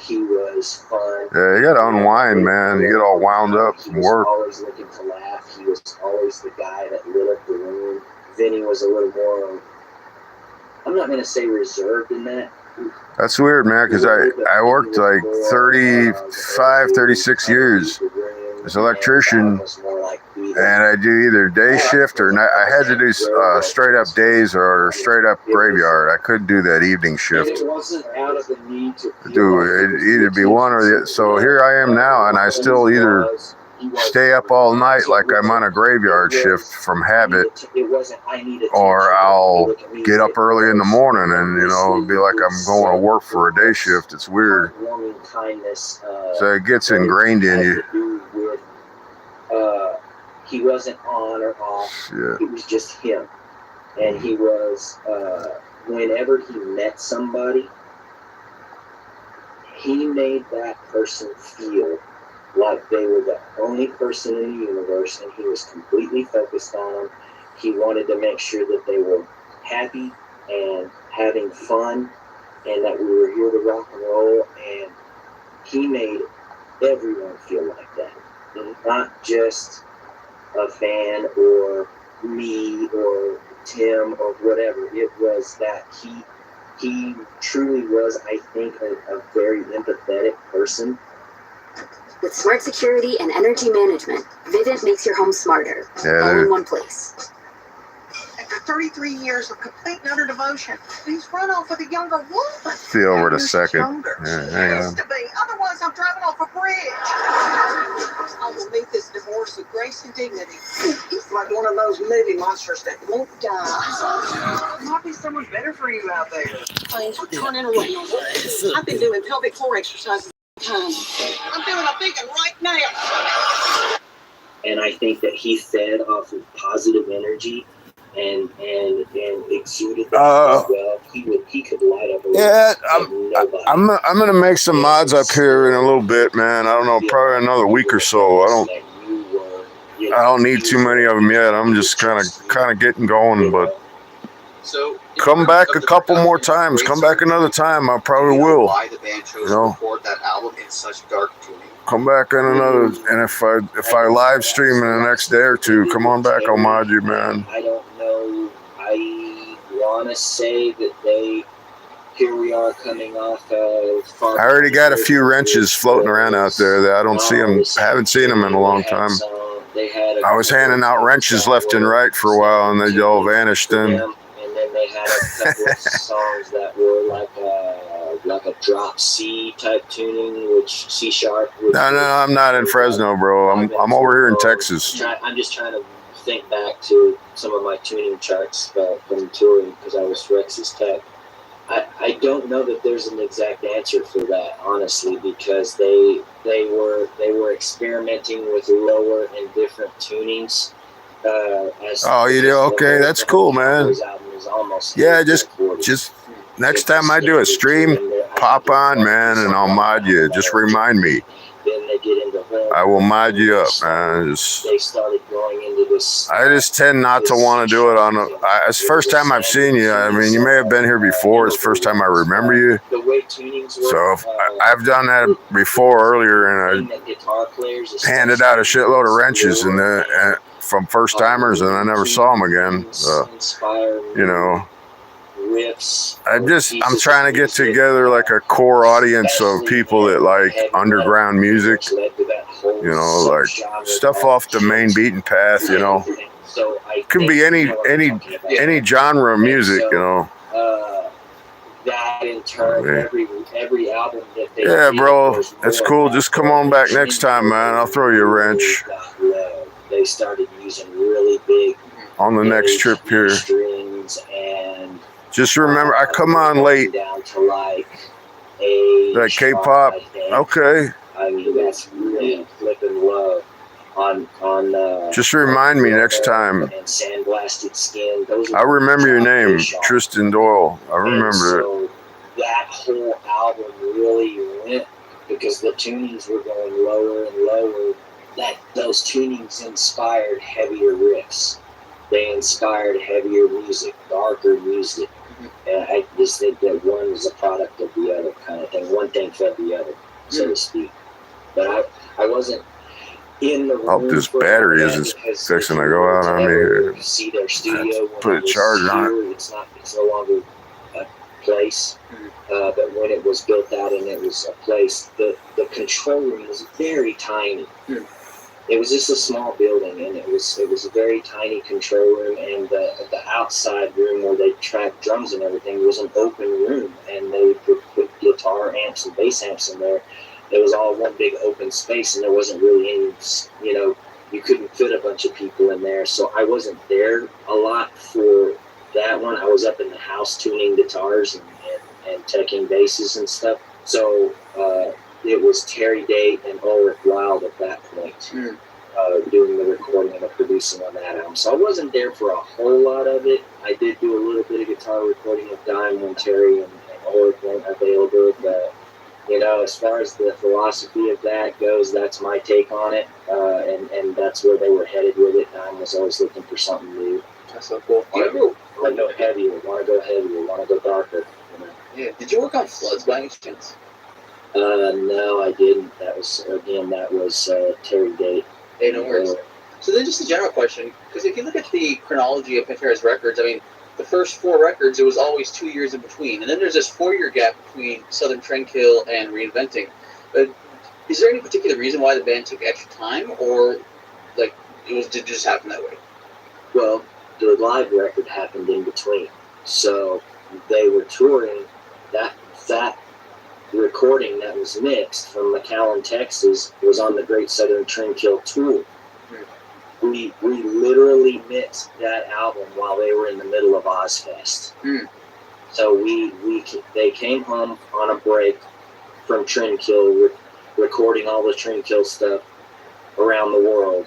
He was fun. Yeah, you gotta unwind, man. You get all wound up from work. He was always looking to laugh. He was always the guy that lit up the room. Vinny was a little more, I'm not going to say reserved in that. That's weird, man, because I worked like 35, 36 years as an electrician, and I do either day shift or night. I had to do straight up days or straight up graveyard. I couldn't do that evening shift. It wasn't out of the need to It'd either be one or the other. So here I am now, and I still either stay up all night like I'm on a graveyard shift from habit, or I'll get up early in the morning and, be like I'm going to work for a day shift. It's weird. So it gets ingrained in you. He wasn't on or off. Yeah. It was just him. And he was, whenever he met somebody, he made that person feel like they were the only person in the universe, and he was completely focused on them. He wanted to make sure that they were happy and having fun, and that we were here to rock and roll, and he made everyone feel like that. Not just a fan or me or Tim or whatever. It was that he truly was, I think, a very empathetic person. With smart security and energy management, Vivint makes your home smarter, all in one place. After 33 years of complete and utter devotion, he's run off with a younger woman. See over the second. Yeah, hang on. Used to be. Otherwise, I'm driving off a bridge. I will meet this divorce with grace and dignity. He's like one of those movie monsters that won't die. Might be someone better for you out there. Things are turning around. I've been doing pelvic floor exercises. I'm doing a vegan right now. And I think that he fed off of positive energy and exuded that as well. He could light up a room. Yeah, I'm gonna make some mods up here in a little bit, man. I don't know, probably another week or so. I don't need too many of them yet. I'm just kind of getting going, but So come back a couple more times. Come back another time. I probably will. Why the band chose to record that album in such dark tuning. Come back in another, and if I live stream in the next day or two, come on back. I'll mod you, man. I don't know. I want to say that here we are coming off of. I already got a few wrenches floating around out there that I don't see them. I haven't seen them in a long time. I was handing out wrenches left and right for a while, and they all vanished then. And then they had a couple of songs that were like a drop C type tuning, which C sharp. No, I'm not in Fresno, bro. I'm over here in Texas. I'm just trying to think back to some of my tuning charts from touring because I was Rex's tech. I don't know that there's an exact answer for that, honestly, because they were experimenting with lower and different tunings. You do? Okay, that's cool, man. Yeah, just next time I do a stream, pop on, man, and I'll mod you. Just remind me. Then they get into I will mod you up, man. They started going into this. I just tend not to want to do it on it's the first time I've seen you. I mean, you may have been here before. It's the first time I remember you. The way tunings work, So I've done that before earlier, and I handed out a shitload of wrenches and from first timers, and I never saw them again. You know. I'm trying to get together like a core audience of people that like underground music, you know, like stuff off the main beaten path, you know. Could be any genre of music, you know. That in turn, every album that they bro, that's cool. Just come on back next time, man. I'll throw you a wrench. They started using really big on the next trip here. Strings and just remember, I come on late. Down to like that K-pop. Okay. I mean, that's really flipping low on. Just remind me next time. And Sandblasted Skin. I remember your name, Tristan Doyle. I remember it. That whole album really went because the tunings were going lower and lower. Those tunings inspired heavier riffs. They inspired heavier music, darker music. And I just think that one was a product of the other kind of thing. One thing fed the other, so to speak. But I wasn't in the room. Hope this battery isn't fixing to go out on me. See their studio. Put a charger on it. It's no longer a place. But when it was built out and it was a place, the control room was very tiny. It was just a small building, and it was a very tiny control room, and the outside room where they tracked drums and everything was an open room, and they would put guitar amps and bass amps in there. It was all one big open space, and there wasn't really any, you couldn't fit a bunch of people in there, so I wasn't there a lot for that one. I was up in the house tuning guitars and teching basses and stuff, so it was Terry Date and Ulrich Wild at that point doing the recording and the producing on that album. So I wasn't there for a whole lot of it. I did do a little bit of guitar recording with Dime when Terry and Ulrich weren't available. But, as far as the philosophy of that goes, that's my take on it. And that's where they were headed with it. Dime was always looking for something new. That's so cool. Want to go heavier, want to go heavier, want to go darker. Yeah. Did you work on Floods by any chance? No, I didn't. That was Terry Date. Hey, no worries. So then just a general question, because if you look at the chronology of Pantera's records, I mean, the first 4 records, it was always 2 years in between. And then there's this 4-year gap between Southern Trendkill and Reinventing. But is there any particular reason why the band took extra time, or like did it just happen that way? Well, the live record happened in between. So they were touring that recording that was mixed from McAllen, Texas, was on the Great Southern Trendkill tour. We literally mixed that album while they were in the middle of Ozfest. So they came home on a break from Trendkill, recording all the Trendkill stuff around the world,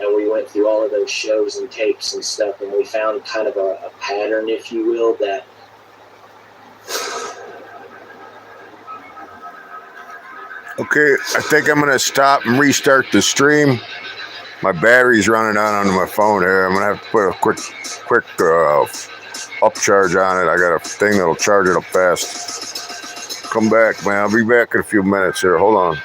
and we went through all of those shows and tapes and stuff, and we found kind of a pattern, if you will, that Okay, I think I'm gonna stop and restart the stream. My battery's running out on my phone here. I'm gonna have to put a quick upcharge on it. I got a thing that'll charge it up fast. Come back, man. I'll be back in a few minutes here. Hold on.